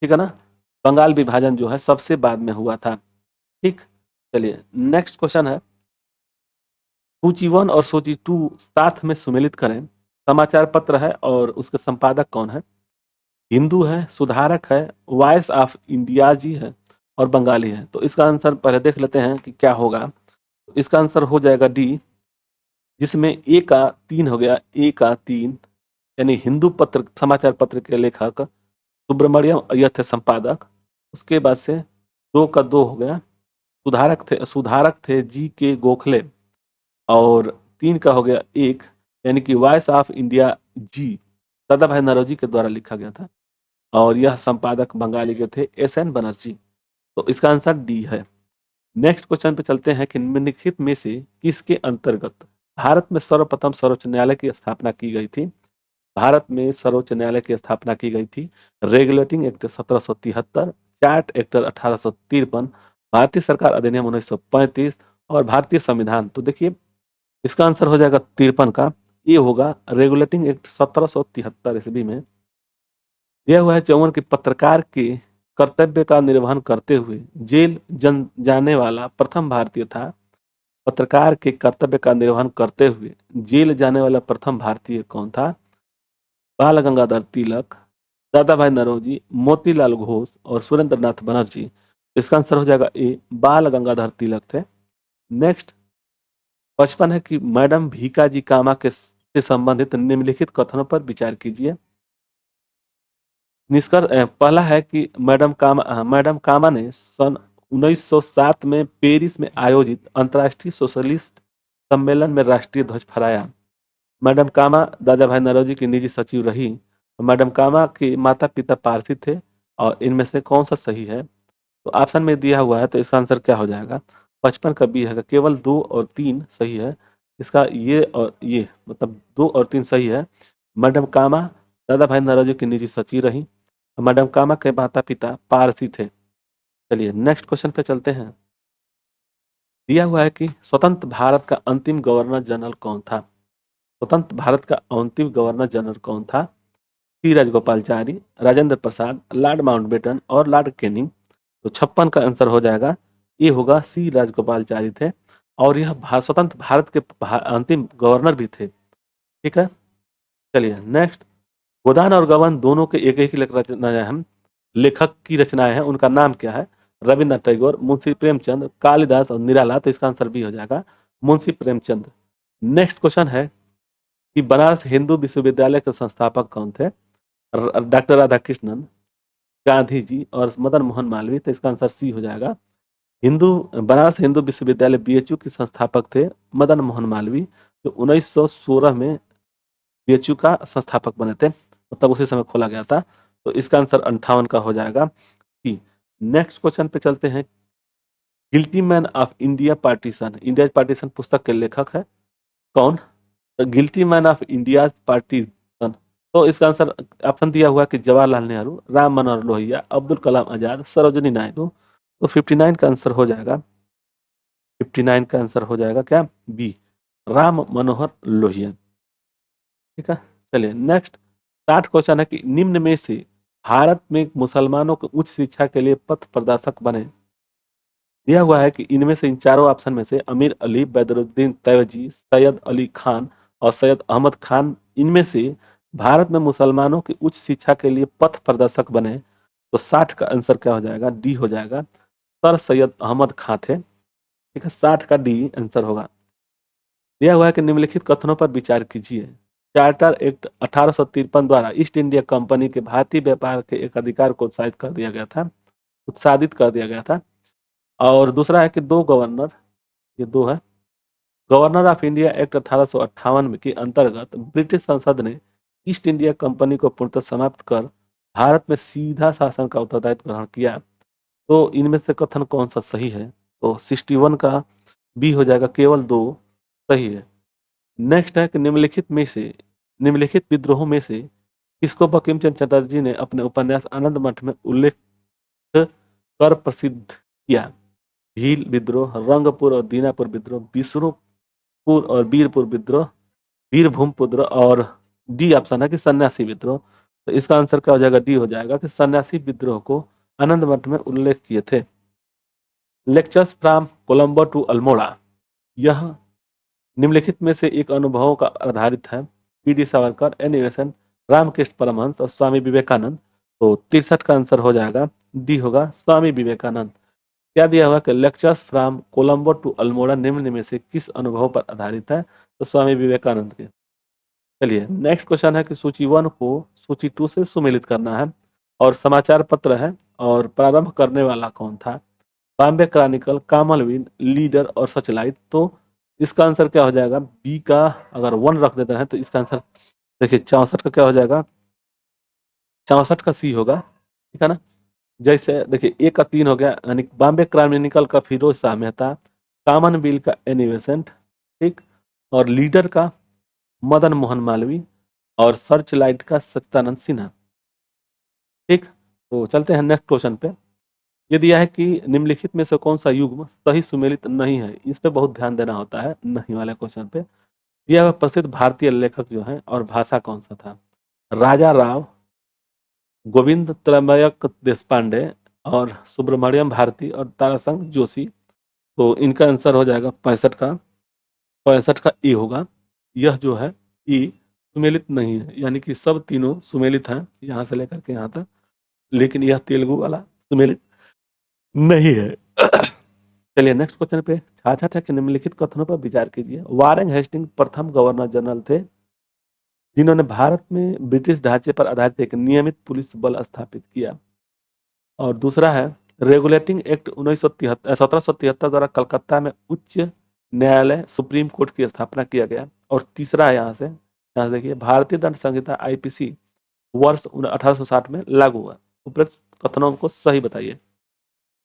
ठीक है ना, बंगाल विभाजन जो है सबसे बाद में हुआ था। ठीक, चलिए नेक्स्ट क्वेश्चन है, सूची 1 और सूची 2 साथ में सुमेलित करें। समाचार पत्र है और उसके संपादक कौन है? हिंदू है, सुधारक है, वॉइस ऑफ इंडिया जी है और बंगाली है। तो इसका आंसर पहले देख लेते हैं कि क्या होगा। इसका आंसर हो जाएगा डी, जिसमें ए का 3 हो गया। ए का 3 यानी हिंदू पत्र समाचार पत्र के लेखक सुब्रमण्यम अय्यर थे संपादक। उसके बाद से 2 का 2 हो गया। सुधारक थे जी के गोखले। और 3 का हो गया 1 यानी कि वॉइस ऑफ इंडिया जी दादा भाई नौरोजी के द्वारा लिखा गया था और यह संपादक बंगाली के थे एस.एन. बनर्जी। तो इसका आंसर डी है। नेक्स्ट क्वेश्चन पे चलते हैं कि निम्नलिखित में से किसके अंतर्गत भारत में सर्वप्रथम सर्वोच्च न्यायालय की स्थापना की गई थी? भारत में सर्वोच्च न्यायालय की स्थापना की गई थी रेगुलेटिंग एक्ट 1773, चार्ट एक्ट 1853, भारतीय सरकार अधिनियम 1935 और भारतीय संविधान। तो देखिए इसका आंसर हो जाएगा 53 का, ये होगा रेगुलेटिंग एक्ट 1773 ईस्वी में दिया हुआ है। 54 की पत्रकार के कर्तव्य का निर्वहन करते हुए जेल जाने वाला प्रथम भारतीय था। पत्रकार के कर्तव्य का निर्वहन करते हुए जेल जाने वाला प्रथम भारतीय कौन था? बाल गंगाधर तिलक, दादा भाई नौरोजी, मोतीलाल घोष और सुरेंद्र नाथ बनर्जी। इसका आंसर हो जाएगा ए, बाल गंगाधर तिलक थे। नेक्स्ट 55 है कि मैडम भीकाजी कामा के से संबंधित निम्नलिखित कथनों पर विचार कीजिए। पहला है कि मैडम कामा ने सन 1907 में पेरिस में आयोजित अंतर्राष्ट्रीय सोशलिस्ट सम्मेलन में राष्ट्रीय ध्वज फहराया। मैडम कामा दादा भाई नौरोजी की निजी सचिव रही। मैडम कामा के माता पिता पारसी थे और इनमें से कौन सा सही है? तो ऑप्शन में दिया हुआ है, तो इसका आंसर क्या हो जाएगा? 55 का बी है। केवल 2 और 3 सही है। इसका ये और ये मतलब 2 और 3 सही है। मैडम कामा दादा भाई नौरोजी की निजी सचिव रही। मैडम कामा के माता पिता पारसी थे। चलिए नेक्स्ट क्वेश्चन पे चलते हैं। दिया हुआ है कि स्वतंत्र भारत का अंतिम गवर्नर जनरल कौन था? स्वतंत्र भारत का अंतिम गवर्नर जनरल कौन था? सी राजगोपालचारी, राजेंद्र प्रसाद, लॉर्ड माउंटबेटन और लॉर्ड कैनिंग। तो 56 का आंसर हो जाएगा, ये होगा सी राजगोपालचारी थे और यह स्वतंत्र भारत के अंतिम गवर्नर भी थे। ठीक है, चलिए नेक्स्ट। गोदान और गबन दोनों के एक एक रचनाएं हैं, लेखक की रचनाएं हैं, उनका नाम क्या है? रविन्द्रनाथ टैगोर, मुंशी प्रेमचंद, कालिदास और निराला। तो इसका आंसर भी हो जाएगा मुंशी प्रेमचंद। नेक्स्ट क्वेश्चन है कि बनारस हिंदू विश्वविद्यालय के संस्थापक कौन थे? डॉक्टर राधाकृष्णन, गांधी जी और मदन मोहन मालवीय। तो इसका आंसर सी हो जाएगा। बनारस हिंदू विश्वविद्यालय बीएचयू के संस्थापक थे मदन मोहन मालवीय, जो 1916 में बीएचयू का संस्थापक बने थे, तब उसी समय खोला गया था। तो इसका आंसर 58 का हो जाएगा सी। नेक्स्ट क्वेश्चन पे चलते हैं। Guilty man of India partition, India partition पुस्तक के लेखक है कौन? Guilty man of India partition. तो इसका आंसर ऑप्शन दिया हुआ कि जवाहरलाल नेहरू, राम मनोहर लोहिया, अब्दुल कलाम आजाद, सरोजिनी नायडू। तो 59 का आंसर हो जाएगा, 59 का आंसर हो जाएगा क्या? बी, राम मनोहर लोहिया। ठीक है, चलिए नेक्स्ट 60 क्वेश्चन है कि निम्न में से भारत में मुसलमानों को उच्च शिक्षा के लिए पथ प्रदर्शक बने। दिया हुआ है कि इनमें से इन चारों ऑप्शन में से अमीर अली, बदरुद्दीन तैयबजी, सैयद अली खान और सैयद अहमद खान, इनमें से भारत में मुसलमानों की उच्च शिक्षा के लिए पथ प्रदर्शक बने, तो 60 का आंसर क्या हो जाएगा? डी हो जाएगा। सर सैयद अहमद खां थे। ठीक है, 60 का डी आंसर होगा। दिया हुआ है कि निम्नलिखित कथनों पर विचार कीजिए। चार्टर एक्ट 1853 द्वारा ईस्ट इंडिया कंपनी के भारतीय व्यापार के एक अधिकार को उत्साहित कर दिया गया था। और दूसरा है कि दो गवर्नर, ये दो है, गवर्नर ऑफ इंडिया एक्ट 1858 के अंतर्गत ब्रिटिश संसद ने ईस्ट इंडिया कंपनी को पूर्णतः समाप्त कर भारत में सीधा शासन का उत्तरदायित्व ग्रहण किया। तो इनमें से कथन कौन सा सही है? तो 61 का बी हो जाएगा, केवल दो सही है। नेक्स्ट है कि निम्नलिखित विद्रोहों में से किसको बंकिम चंद्र चटर्जी ने अपने उपन्यास आनंद मठ में उल्लेख कर प्रसिद्ध किया? भील विद्रोह, रंगपुर और दीनापुर विद्रोह, बिष्णुपुर और वीरपुर विद्रोह, वीरभूम विद्रोह, और डी ऑप्शन है कि सन्यासी विद्रोह। तो इसका आंसर क्या हो जाएगा? डी हो जाएगा कि सन्यासी विद्रोह को आनंद मठ में उल्लेख किए थे। Lectures from Colombo to Almora, यह निम्नलिखित में से एक अनुभवों का आधारित है। P D. Savarkar, N. Besant, Ramakrishna Paramahamsa और स्वामी विवेकानंद। तो 63 का आंसर हो जाएगा, डी होगा, स्वामी विवेकानंद। क्या दिया हुआ कि lectures from Colombo to Almora निम्न में से किस अनुभव पर आधारित है? तो स्वामी विवेकानंद के। चलिए नेक्स्ट क्वेश्चन है कि सूची 1 को सूची 2 से सुमेलित करना है, और समाचार पत्र है, और प्रारंभ करने वाला कौन था? बॉम्बे क्रॉनिकल, कामनवेल्थ, लीडर और सचलाइट। तो इसका आंसर क्या हो जाएगा? बी का अगर 1 रख देते हैं तो इसका आंसर देखिए 64 का क्या हो जाएगा? 64 का सी होगा। ठीक है ना? जैसे देखिए ए का 3 हो गया, यानी बॉम्बे क्रॉनिकल का फिरोज शाह मेहता, कामनवेल्थ का एनी बेसेंट, ठीक, और लीडर का मदन मोहन मालवीय, और सर्च लाइट का सच्चिदानंद सिन्हा। ठीक, तो चलते हैं नेक्स्ट क्वेश्चन पे। ये दिया है कि निम्नलिखित में से कौन सा युग्म सही सुमेलित नहीं है? इस पे बहुत ध्यान देना होता है नहीं वाले क्वेश्चन पे। दिया हुआ प्रसिद्ध भारतीय लेखक जो है और भाषा कौन सा था? राजा राव, गोविंद त्रयंबक देशपांडे, और सुब्रमण्यम भारती, और ताराशंकर जोशी। तो इनका आंसर हो जाएगा 65 का ए होगा। यह जो है ई सुमेलित नहीं है, यानी कि सब तीनों सुमेलित हैं यहाँ से लेकर के यहाँ तक, लेकिन यह तेलुगु वाला सुमेलित नहीं है। चलिए नेक्स्ट क्वेश्चन पे। छाछा है कि निम्नलिखित कथनों पर विचार कीजिए। वारेन हेस्टिंग प्रथम गवर्नर जनरल थे जिन्होंने भारत में ब्रिटिश ढांचे पर आधारित एक नियमित पुलिस बल स्थापित किया। और दूसरा है रेगुलेटिंग एक्ट 1773 द्वारा कलकत्ता में उच्च न्यायालय सुप्रीम कोर्ट की स्थापना किया गया। और तीसरा है यहाँ से देखिए, भारतीय दंड संहिता आईपीसी वर्ष 1860 में लागू हुआ। उपरोक्त कथनों को सही बताइए।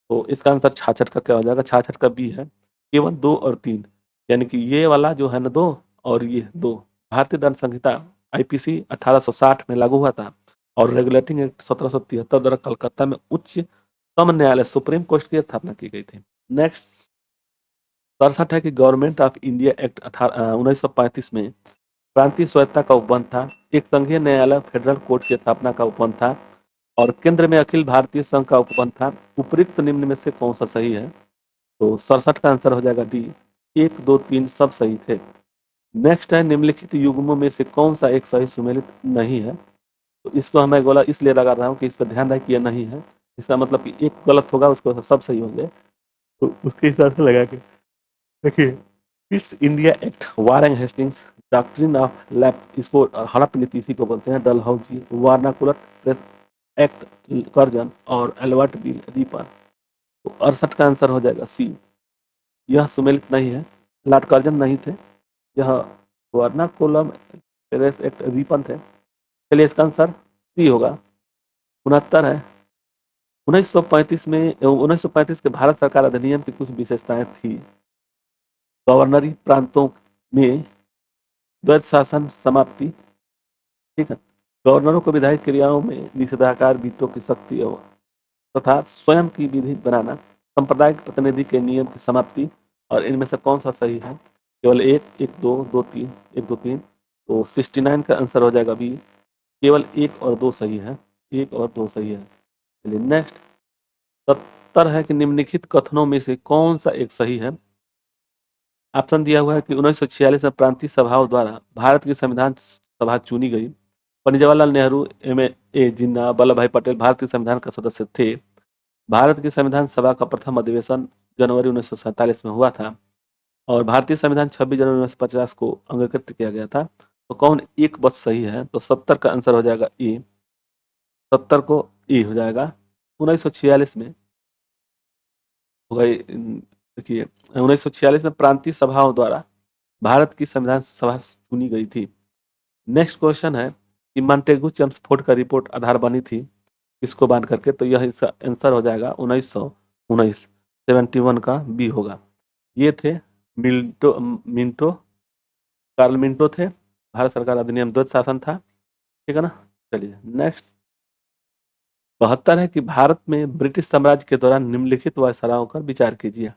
तो इसका आंसर 66 का क्या हो जाएगा? 66 का बी है, केवल 2 और 3, यानी कि ये वाला जो है ना 2 और ये 2। भारतीय दंड संहिता आईपीसी 1860 में लागू हुआ था, और रेगुलेटिंग एक्ट 1773 द्वारा कलकत्ता में उच्चतम न्यायालय सुप्रीम कोर्ट की स्थापना की गई थी। नेक्स्ट 67 है कि गवर्नमेंट ऑफ इंडिया एक्ट 1935 में प्रांतीय स्वायत्तता का उपबंध था, एक संघीय न्यायालय फेडरल कोर्ट की स्थापना का उपबंध था, और केंद्र में अखिल भारतीय संघ का उपबंध था। उपयुक्त निम्न में से कौन सा सही है? तो 67 का आंसर हो जाएगा डी। 1, 2, 3 सब सही थे। नेक्स्ट है निम्नलिखित युग्मों में से कौन सा एक सही सुमेलित नहीं है? तो इसको हमें गोला इसलिए लगा रहा हूँ कि इस पर ध्यान रहे कि यह नहीं है। इसका मतलब कि एक गलत होगा, उसको सब सही होंगे, तो उसके हिसाब से लगा के देखिए। East India act, Warren Hastings, doctrine of lapse, इसको हड़प नीति इसी को बोलते हैं, डलहौजी, वारनाकुलर प्रेस एक्ट, कर्जन, और एल्बर्ट बिल रिपर। तो 68 का आंसर हो जाएगा सी, यह सुमेलित नहीं है। लॉर्ड कर्जन नहीं थे, यह वर्नाकुलम प्रेस एक्ट रिपन थे। चलिए इसका आंसर सी होगा। 69 है, 1935 के भारत सरकार अधिनियम की कुछ विशेषताएं थी। गवर्नरी प्रांतों में द्वैध शासन समाप्ति, ठीक है, गवर्नरों को विधायी क्रियाओं में निषेधाकार वीटो की शक्ति तथा स्वयं की विधि बनाना, सांप्रदायिक प्रतिनिधि के नियम की समाप्ति। और इनमें से कौन सा सही है? केवल एक, 1, 2, 2, 3, 1, 2, 3। तो 69 का आंसर हो जाएगा बी, केवल 1 और 2 सही है, 1 और 2 सही है। चलिए नेक्स्ट 70 है कि निम्नलिखित कथनों में से कौन सा एक सही है? ऑप्शन दिया हुआ है कि 1946 में प्रांतीय सभाओं द्वारा भारत की संविधान सभा चुनी गई। पंडित जवाहरलाल नेहरू, M.A. जिन्ना, वल्लभ भाई पटेल भारत के संविधान का सदस्य थे। भारत की संविधान सभा का प्रथम अधिवेशन जनवरी 1947 में हुआ था और भारतीय संविधान 26 जनवरी 1950 को अंगीकृत किया गया था। तो कौन एक बस सही है? तो 70 का आंसर हो जाएगा ए। 70 को ए हो जाएगा। 1946 में होगा देखिए 1946 में प्रांतीय सभाओं द्वारा भारत की संविधान सभा चुनी गई थी। नेक्स्ट क्वेश्चन है कि मॉन्टेगू चेम्सफोर्ड का रिपोर्ट आधार बनी थी किसको बांध करके? तो यह इसका आंसर हो जाएगा 1919, 71 का बी होगा। ये थे मिंटो कार्ल मिंटो थे। भारत सरकार अधिनियम द्वैध शासन था, ठीक है ना। चलिए नेक्स्ट 72 है कि भारत में ब्रिटिश साम्राज्य के दौरान निम्नलिखित वायसरायों पर विचार कीजिए।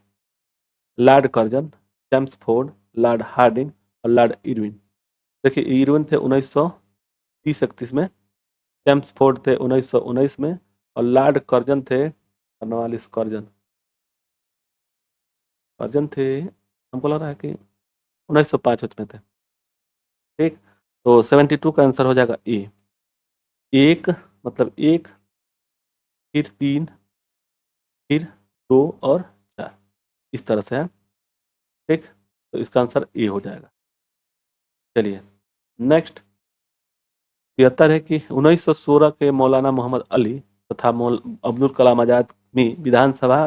Lord Curzon, Chelmsford, Lord Hardinge और लॉर्ड इरविन। देखिए इरविन थे 1930-31 में, चेम्सफोर्ड थे 1919 में और लॉर्ड कर्जन थे कर्नवालिस कर्जन कर्जन थे, हमको लग रहा है कि 1905 में थे। ठीक, तो 72 का आंसर हो जाएगा ए। एक मतलब एक, फिर 3, फिर 2 और 4, इस तरह से है। ठीक, तो इसका आंसर ए हो जाएगा। चलिए नेक्स्ट 73 है कि 1916 के मौलाना मोहम्मद अली तथा अब्दुल कलाम आजाद ने विधानसभा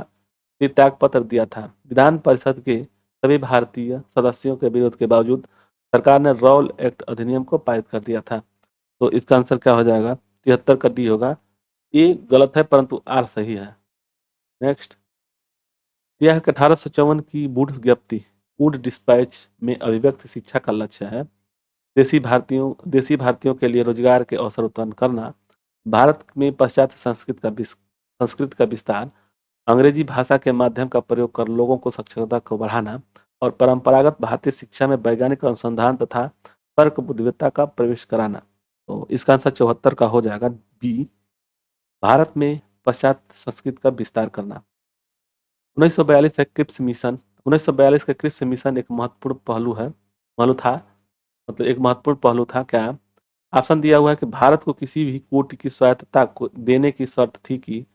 से त्यागपत्र दिया था। विधान परिषद के सभी भारतीय सदस्यों के विरोध के बावजूद सरकार ने रॉल एक्ट अधिनियम को पारित कर दिया था। तो इसका आंसर क्या हो जाएगा? 73 का डी होगा। ए गलत है परंतु आर सही है। नेक्स्ट यह है कि 1854 की वुड्स ज्ञप्ति वुड डिस्पैच में अभिव्यक्त शिक्षा का लक्ष्य है देशी भारतीयों के लिए रोजगार के अवसर उत्पन्न करना, भारत में पाश्चात्य संस्कृत का विस्तार, अंग्रेजी भाषा के माध्यम का प्रयोग कर लोगों को साक्षरता को बढ़ाना और परंपरागत भारतीय शिक्षा में वैज्ञानिक अनुसंधान तथा तर्क बुद्धिमत्ता का प्रवेश कराना। तो इसका आंसर 74 का हो जाएगा बी, भारत में पाश्चात्य संस्कृत का विस्तार करना। 1942 का क्रिप्स मिशन 1942 का क्रिप्स मिशन एक महत्वपूर्ण पहलू था, मतलब एक महत्वपूर्ण पहलू था क्या? ऑप्शन दिया हुआ है कि भारत को किसी भी कोटि की स्वायत्तता को देने की शर्त थी कि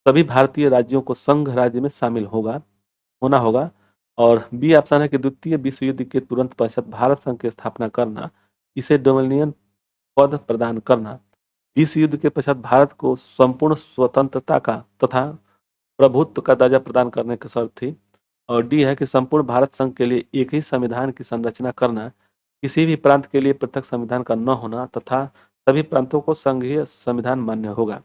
सभी भारतीय राज्यों को संघ राज्य में शामिल होना होगा, और बी ऑप्शन है कि द्वितीय विश्व युद्ध के तुरंत पश्चात भारत संघ की स्थापना करना, इसे डोमिनियन पद प्रदान करना, विश्व युद्ध के पश्चात भारत को संपूर्ण स्वतंत्रता का तथा प्रभुत्व का दर्जा प्रदान करने की शर्त थी, और डी है कि संपूर्ण भारत संघ के लिए एक ही संविधान की संरचना करना, किसी भी प्रांत के लिए पृथक संविधान का न होना तथा सभी प्रांतों को संघीय संविधान मान्य होगा।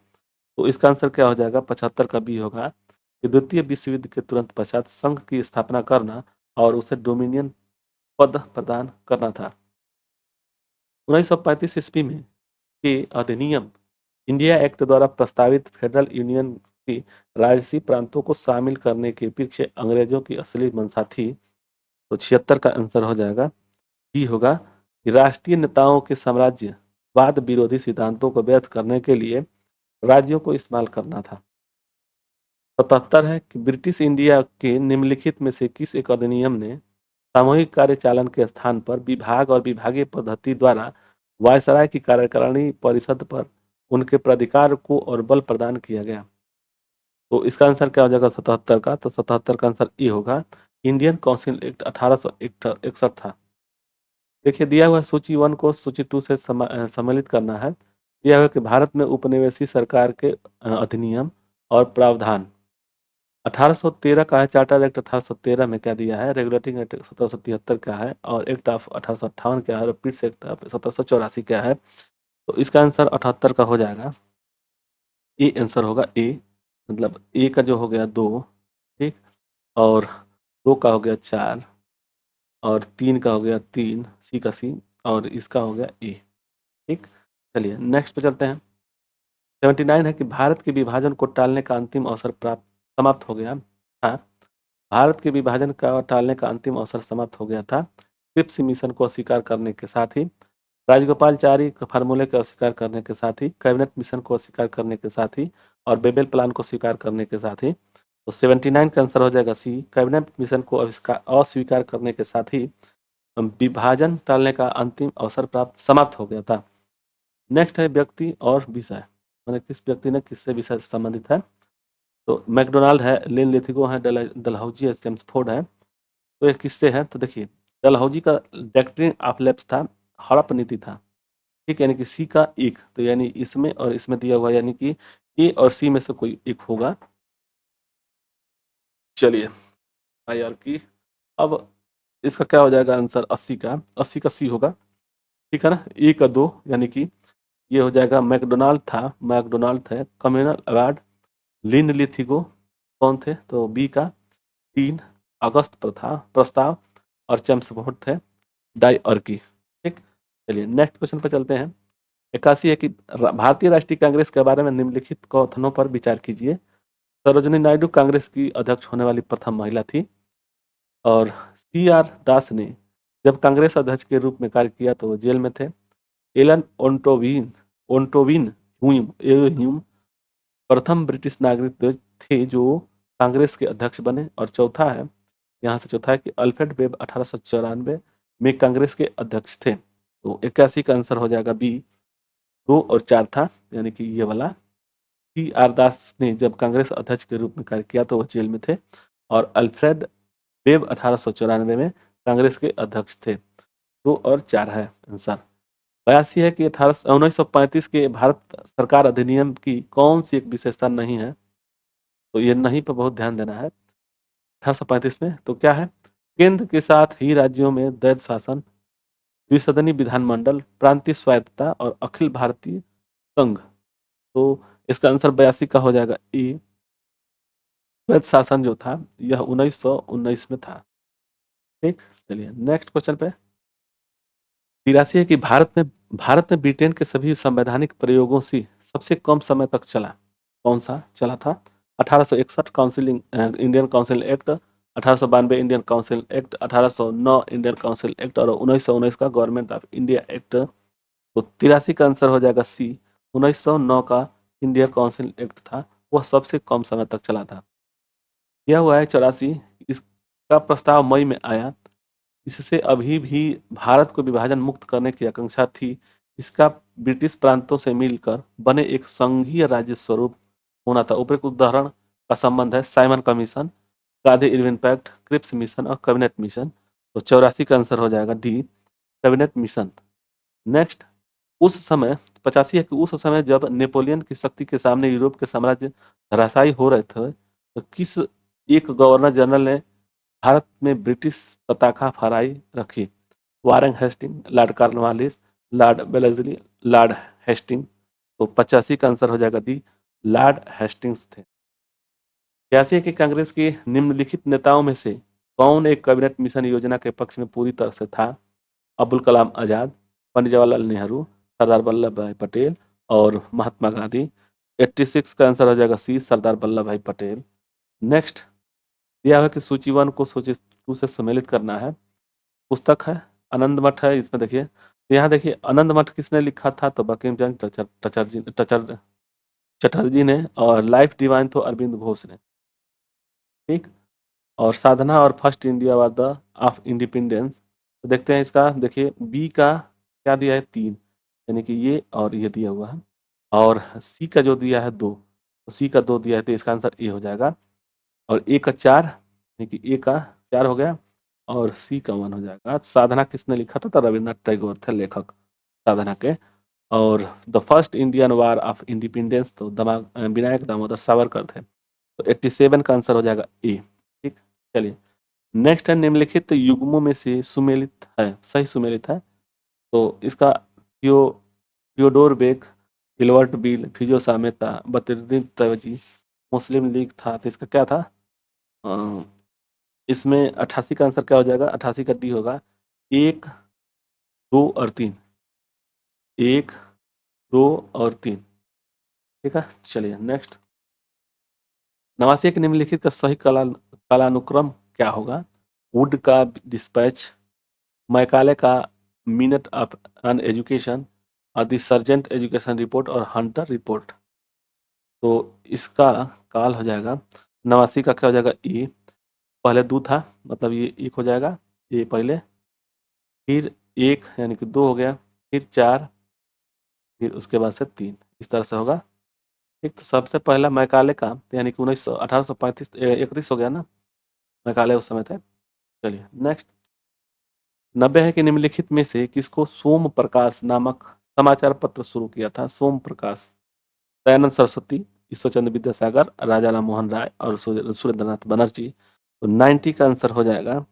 तो इसका आंसर क्या हो जाएगा? 75 का बी होगा कि द्वितीय विश्व युद्ध के तुरंत पश्चात संघ की स्थापना करना और उसे डोमिनियन पद प्रदान करना था। 1935 ईस्वी में के अधिनियम इंडिया एक्ट द्वारा प्रस्तावित फेडरल यूनियन की राजसी प्रांतों को शामिल करने के पीछे अंग्रेजों की असली मंशा थी। तो 76 का आंसर हो जाएगा डी होगा कि राष्ट्रीय नेताओं के साम्राज्यवाद विरोधी सिद्धांतों को व्यक्त करने के लिए राज्यों को इस्तेमाल करना था। 77 है कि ब्रिटिश इंडिया के निम्नलिखित में से किस एक अधिनियम ने सामूहिक कार्यचालन के स्थान पर विभाग और विभागीय पद्धति द्वारा वायसराय की कार्यकारिणी परिषद पर उनके प्राधिकार को और बल प्रदान किया गया? तो इसका आंसर क्या हो जाएगा 77 का? तो 77 का आंसर ए होगा, इंडियन काउंसिल एक्ट 1861 था। देखिए दिया हुआ सूची 1 को सूची 2 से सम्मिलित करना है। दिया हुआ कि भारत में उपनिवेशी सरकार के अधिनियम और प्रावधान 1813 का है, चार्टर एक्ट 1813 में क्या दिया है, रेगुलेटिंग एक्ट 1773 का है और एक्ट ऑफ 1858 क्या है और पिट्स एक्ट 1784 क्या है। तो इसका आंसर 78 का हो जाएगा। ए आंसर होगा ए, मतलब ए का जो हो गया 2, ठीक, और 2 का हो गया 4 और 3 का हो गया 3, सी का सी, और इसका हो गया ए। ठीक, चलिए नेक्स्ट पे चलते हैं। 79 है कि भारत के विभाजन को टालने का अंतिम अवसर समाप्त हो गया था। भारत के विभाजन का टालने का अंतिम अवसर समाप्त हो गया था क्रिप्स मिशन को अस्वीकार करने के साथ ही, राजगोपालचारी फार्मूले को अस्वीकार करने के साथ ही, कैबिनेट मिशन को अस्वीकार करने के साथ ही और बेबेल प्लान को स्वीकार करने के साथ ही। तो 79 का आंसर हो जाएगा सी, कैबिनेट मिशन को अस्वीकार करने के साथ ही विभाजन टालने का अंतिम अवसर समाप्त हो गया था। नेक्स्ट है व्यक्ति और विषय, मैंने किस व्यक्ति ने किससे विषय से संबंधित है। तो मैकडोनाल्ड है, लेन लेथिगो है, डलहौजी है, चेम्सफोर्ड है। तो ये किससे है, तो देखिए डलहौजी का डॉक्ट्रिन ऑफ लैप्स था, हड़प नीति था। ठीक, यानी कि सी का एक, तो यानी इसमें और इसमें दिया हुआ, यानी कि ए और सी में से कोई एक होगा। चलिए हायरार्की, अब इसका क्या हो जाएगा आंसर, 80 का सी होगा। ठीक है ना, ए का 2, यानी कि ये हो जाएगा मैकडोनाल्ड थे, कम्युनल अवार्ड, लिन लिथिगो कौन थे, तो बी का 3, अगस्त प्रस्ताव और चेम्सफोर्ड थे, डायआर्की। ठीक, चलिए नेक्स्ट क्वेश्चन पर चलते हैं। 81 है कि भारतीय राष्ट्रीय कांग्रेस के बारे में निम्नलिखित कथनों पर विचार कीजिए। सरोजिनी नायडू कांग्रेस की अध्यक्ष होने वाली प्रथम महिला थी, और सी आर दास ने जब कांग्रेस अध्यक्ष के रूप में कार्य किया तो वो जेल में थे। एलन ओंटोविन ह्यूम प्रथम ब्रिटिश नागरिक थे जो कांग्रेस के अध्यक्ष बने। और चौथा है, यहाँ से चौथा है कि अल्फ्रेड वेब 1894 में कांग्रेस के अध्यक्ष थे। तो 81 का आंसर हो जाएगा बी, 2 और 4 था, यानी कि ये वाला। सी आर दास ने जब कांग्रेस अध्यक्ष के रूप में कार्य किया तो वह जेल में थे, और अल्फ्रेड वेब 1894 में कांग्रेस के अध्यक्ष थे। 2 और 4 है आंसर। 82 है कि 1935 के भारत सरकार अधिनियम की कौन सी एक विशेषता नहीं है, तो ये नहीं पर बहुत ध्यान देना है। 1835 में तो क्या है, केंद्र के साथ ही राज्यों में द्वैध शासन, द्विसदनी विधानमंडल, प्रांतीय स्वायत्तता और अखिल भारतीय संघ। तो इसका आंसर 82 का हो जाएगा ए, द्वैध शासन जो था यह 1919 में था। ठीक, चलिए नेक्स्ट क्वेश्चन पे। 83 है कि भारत में ब्रिटेन के सभी संवैधानिक प्रयोगों से सबसे कम समय तक चला, कौन सा चला था। 1861 counselling Indian council act, 1892 Indian council act, 1809 Indian council act और 1919 का गवर्नमेंट ऑफ इंडिया एक्ट। तो 83 का आंसर हो जाएगा सी, 1909 का इंडिया काउंसिल एक्ट था, वह सबसे कम समय तक चला था। यह हुआ है 84, इसका प्रस्ताव मई में आया, इससे अभी भी भारत को विभाजन मुक्त करने की आकांक्षा थी। इसका ब्रिटिश प्रांतों से मिलकर बने एक संघीय राज्य स्वरूप होना था। उपरोक्त उदाहरण का संबंध है Simon Commission, Gandhi Irwin pact, Cripps mission और कैबिनेट मिशन। तो 84 का आंसर हो जाएगा डी, कैबिनेट मिशन। नेक्स्ट, उस समय 85 है कि उस समय जब नेपोलियन की शक्ति के सामने यूरोप के साम्राज्य धराशायी हो रहे थे, तो किस एक गवर्नर जनरल ने भारत में ब्रिटिश पताका फहराई रखी। Warren Hastings, Lord Cornwallis, Lord Wellesley, Lord Hastings. तो 85 का आंसर हो जाएगा डी, लॉर्ड हेस्टिंग्स थे। 86 के कांग्रेस के निम्नलिखित नेताओं में से कौन एक कैबिनेट मिशन योजना के पक्ष में पूरी तरह से था। अब्दुल कलाम आजाद, पंडित जवाहरलाल नेहरू, सरदार वल्लभ भाई पटेल और महात्मा गांधी। 86 का आंसर हो जाएगा सी, सरदार वल्लभ भाई पटेल। नेक्स्ट, दिया हुआ कि सूची 1 को सूची 2 से सम्मिलित करना है। पुस्तक है आनंद मठ है, इसमें देखिए, तो यहाँ देखिए आनंद मठ किसने लिखा था, तो बंकिम चंद्र चटर्जी ने, और लाइफ डिवाइन तो अरविंद घोष ने। ठीक, और साधना और first India war the of independence. तो देखते हैं इसका, देखिए बी का क्या दिया है, 3, यानी कि ये और ये दिया हुआ है, और सी का जो दिया है 2, तो सी का 2 दिया है, तो इसका आंसर ए हो जाएगा। और ए का 4, यानी कि ए का 4 हो गया, और सी का 1 हो जाएगा। साधना किसने लिखा था, तो रविन्द्रनाथ टैगोर थे लेखक साधना के। और the first Indian war of independence तो विनायक दामोदर सावरकर थे। तो 87 का आंसर हो जाएगा ए। ठीक, चलिए नेक्स्ट है, निम्नलिखित युग्मों में से सुमेलित है, सही सुमेलित है। तो इसका थियोडोर बेक, हिलवर्ट बिल, फिजो सामेता, बदरुद्दीन तैयबजी, मुस्लिम लीग था, तो इसका क्या था, अ, इसमें 88 का आंसर क्या हो जाएगा, 88 का डी होगा, 1, 2 और 3, 1, 2 और 3। ठीक है, चलिए नेक्स्ट। 89 के निम्नलिखित का सही कालानुक्रम क्या होगा। वुड का डिस्पैच, मैकाले का मिनट ऑफ एन एजुकेशन, और द सर्जेंट एजुकेशन रिपोर्ट और हंटर रिपोर्ट। तो इसका काल हो जाएगा, 89 का क्या हो जाएगा, ए, पहले 2 था, मतलब ये 1 हो जाएगा, ए पहले, फिर 1 यानी कि 2 हो गया, फिर 4, फिर उसके बाद से 3, इस तरह से होगा। ठीक, तो सबसे पहला मैकाले का यानी कि 1835 31 हो गया ना, मैकाले उस समय थे। चलिए नेक्स्ट, 90 है कि निम्नलिखित में से किसको सोम प्रकाश नामक समाचार पत्र शुरू किया था? सोम प्रकाश, दयानंद सरस्वती, ईश्वरचंद्र विद्यासागर, राजा राम मोहन राय और सुरेंद्रनाथ बनर्जी। तो 90 का आंसर हो जाएगा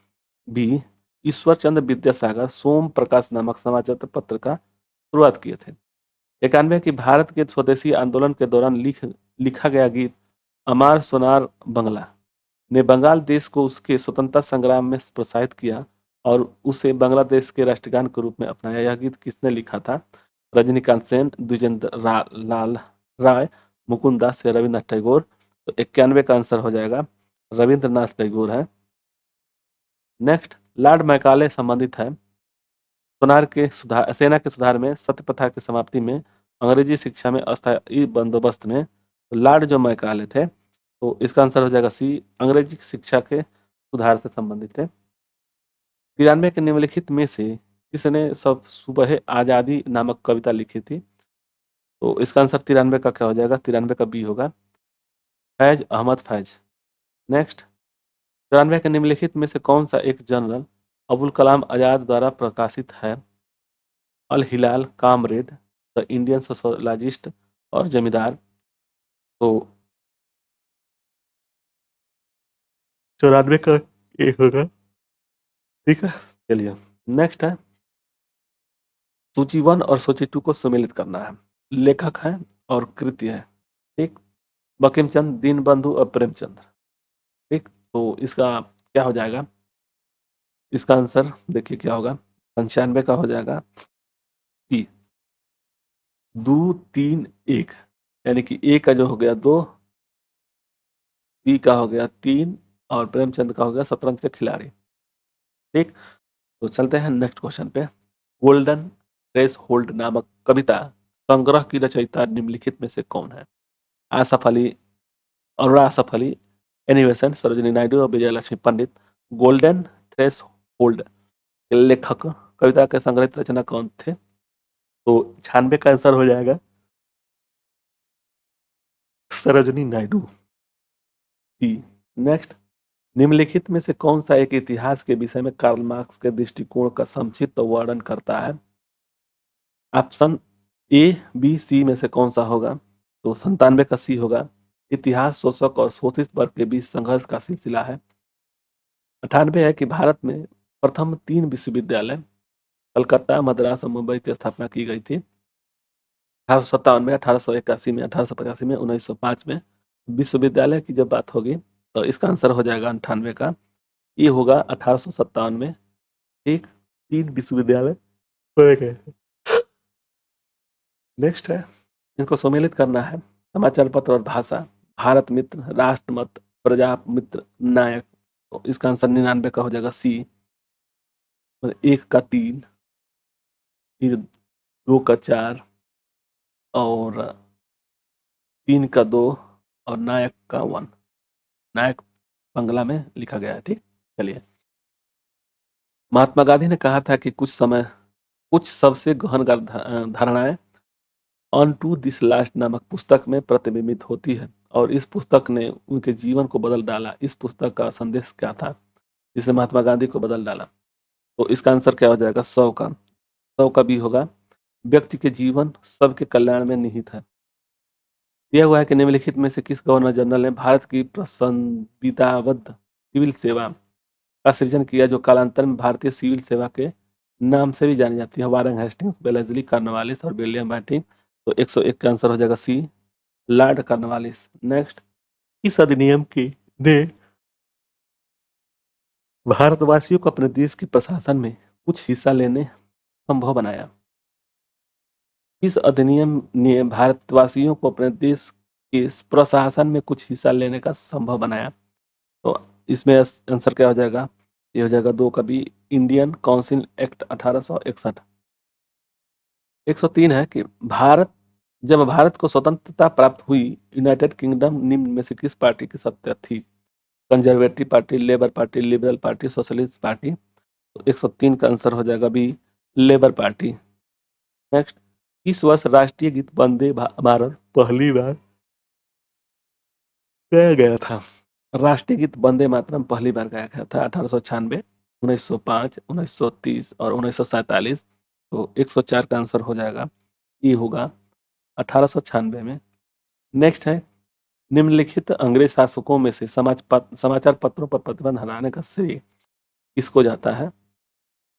बी, ईश्वरचंद्र विद्यासागर सोम प्रकाश नामक समाचार पत्र का शुरुआत किए थे। 91 की भारत के स्वदेशी आंदोलन के दौरान लिखा गया गीत अमार सोनार बंगला ने बंगाल देश को उसके स्वतंत्रता संग्राम में प्रोत्साहित किया और उसे बांग्लादेश के राष्ट्रगान के रूप में अपनाया। यह गीत किसने लिखा था? रजनीकांत सेन, लाल राय, मुकुंद दास या रविन्द्रनाथ टैगोर। तो 91 का आंसर हो जाएगा रविंद्रनाथ टैगोर है। नेक्स्ट, लॉर्ड मैकाले संबंधित है सेना के सुधार में, सत्य प्रथा की समाप्ति में, अंग्रेजी शिक्षा में, अस्थायी बंदोबस्त में। तो लॉर्ड जो मैकाले थे, तो इसका आंसर हो जाएगा सी, अंग्रेजी शिक्षा के सुधार से संबंधित है। 93 के निम्नलिखित में से किसने सब सुबह आजादी नामक कविता लिखी थी? तो इसका आंसर 93 का क्या हो जाएगा? 93 का बी होगा, फैज अहमद फैज। नेक्स्ट, 94 के निम्नलिखित में से कौन सा एक जनरल अबुल कलाम आजाद द्वारा प्रकाशित है? अल हिलाल, कामरेड, द इंडियन सोशोलॉजिस्ट और जमींदार। तो 94 का एक होगा, ठीक है। चलिए नेक्स्ट है, सूची 1 और सूची 2 को सम्मिलित करना है। लेखक है और कृति है, ठीक। बंकिम चंद्र, दीनबंधु और प्रेमचंद्र, ठीक। तो इसका क्या हो जाएगा? इसका आंसर देखिए क्या होगा, 95 का हो जाएगा कि 2, 3, 1, यानी कि ए का जो हो गया 2, बी का हो गया 3 और प्रेमचंद का हो गया शतरंज के खिलाड़ी, ठीक। तो चलते हैं नेक्स्ट क्वेश्चन पे। गोल्डन रेस होल्ड नामक कविता संग्रह की रचयिता निम्नलिखित में से कौन है? आसफ अली, अनुरा आसफ अली, एनिवेशन, सरोजिनी नायडू और विजयलक्ष्मी पंडित। गोल्डन थ्रेस होल्ड के लेखक, कविता के संग्रहित रचना कौन थे? तो 96 का आंसर हो जाएगा सरोजिनी नायडू, सी। नेक्स्ट, निम्नलिखित में से कौन सा एक इतिहास के विषय में कार्ल मार्क्स के दृष्टिकोण का संक्षिप्त वर्णन करता है? ऑप्शन ए, बी, सी में से कौन सा होगा? तो 97 का सी होगा, इतिहास शोषक और शोषित वर्ग के बीच संघर्ष का सिलसिला है। 98 है कि भारत में प्रथम 3 विश्वविद्यालय कलकत्ता, मद्रास और मुंबई की स्थापना की गई थी। 1857 में, 1881 में, 1885 में, 1905 में। विश्वविद्यालय की जब बात होगी तो इसका आंसर हो जाएगा 98 का, ये होगा 1857 में, ठीक। 3 विश्वविद्यालय खोले गए। नेक्स्ट है, इनको सम्मिलित करना है, समाचार पत्र और भाषा, भारत मित्र, राष्ट्रमत, प्रजा मित्र, नायक। तो इसका आंसर 99 का हो जाएगा सी, 1 का 3, फिर 2 का 4 और 3 का 2 और नायक का 1। नायक बंगला में लिखा गया है, ठीक। चलिए, महात्मा गांधी ने कहा था कि कुछ सबसे गहन धारणाएं ऑन टू दिस लास्ट नामक पुस्तक में प्रतिबिंबित होती है और इस पुस्तक ने उनके जीवन को बदल डाला। इस पुस्तक का संदेश क्या था जिसने महात्मा गांधी को बदल डाला? तो इसका आंसर क्या हो जाएगा? 100 का भी होगा, व्यक्ति के जीवन सबके कल्याण में निहित है। दिया हुआ है कि निम्नलिखित में से किस गवर्नर जनरल ने भारत की संविदाबद्ध सिविल सेवा का सृजन किया जो कालांतर में भारतीय सिविल सेवा के नाम से भी जानी जाती है? वारेन हेस्टिंग्स, बेलेस्ली, कॉर्नवालिस और विलियम बेंटिंक। तो 101 का आंसर हो जाएगा सी, लॉर्ड कॉर्नवालिस। नेक्स्ट, इस अधिनियम की ने भारतवासियों को अपने देश के प्रशासन में कुछ हिस्सा लेने संभव बनाया। इस अधिनियम ने भारतवासियों को अपने देश के प्रशासन में कुछ हिस्सा लेने का संभव बनाया। तो इसमें आंसर क्या हो जाएगा? ये हो जाएगा 2 का बी, इंडियन काउंसिल एक्ट 1861। 103 है कि भारत को स्वतंत्रता प्राप्त हुई, यूनाइटेड किंगडम निम्न में से किस पार्टी की सत्ता थी? Conservative party, labour party, liberal party, socialist party. तो 103 का आंसर हो जाएगा बी, लेबर पार्टी। नेक्स्ट, इस वर्ष राष्ट्रीय गीत वंदे भारत पहली बार गाया गया था? राष्ट्रीय गीत वंदे मातरम पहली बार गाया गया था 1896, 1905, 1930 और 1947। तो 104 का आंसर हो जाएगा, ये होगा 1896 में। नेक्स्ट है, निम्नलिखित अंग्रेज शासकों में से समाचार पत्रों पर प्रतिबंध हटाने का श्रेय किसको जाता है?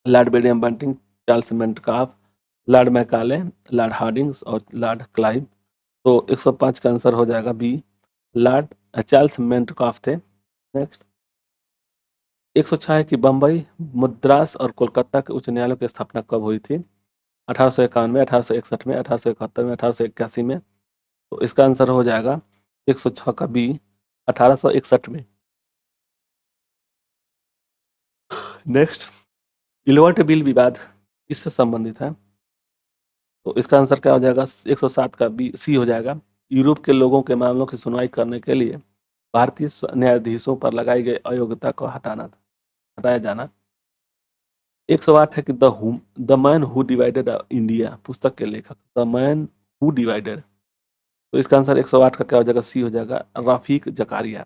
Lord William Bentinck, Charles Metcalfe, lord Macaulay, lord Hardings और लॉर्ड क्लाइव। तो 105 का आंसर हो जाएगा बी, लॉर्ड चार्ल्स मेंटकाफ थे। नेक्स्ट 106 है कि बम्बई, मद्रास और कोलकाता के उच्च न्यायालयों की स्थापना कब हुई थी? 1851, 1861 में, 1871 में, 1881 में। तो इसका आंसर हो जाएगा 106 का बी, 1861 में। नेक्स्ट, इलवर्ट बिल विवाद किससे संबंधित है? तो इसका आंसर क्या हो जाएगा? 107 का बी, सी हो जाएगा। यूरोप के लोगों के मामलों की सुनवाई करने के लिए भारतीय न्यायाधीशों पर लगाई गई अयोग्यता को हटाया जाना। 108 है कि the man who divided India पुस्तक के लेखक, द मैन हु डिवाइडेड। तो इसका आंसर 108 का क्या हो जाएगा? सी हो जाएगा, रफीक जकारिया।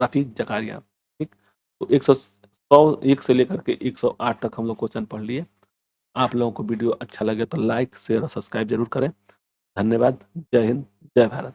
रफीक जकारिया। ठीक, तो 101 से लेकर के 108 तक हम लोग क्वेश्चन पढ़ लिए। आप लोगों को वीडियो अच्छा लगे तो लाइक, शेयर और सब्सक्राइब जरूर करें। धन्यवाद। जय हिंद, जय भारत।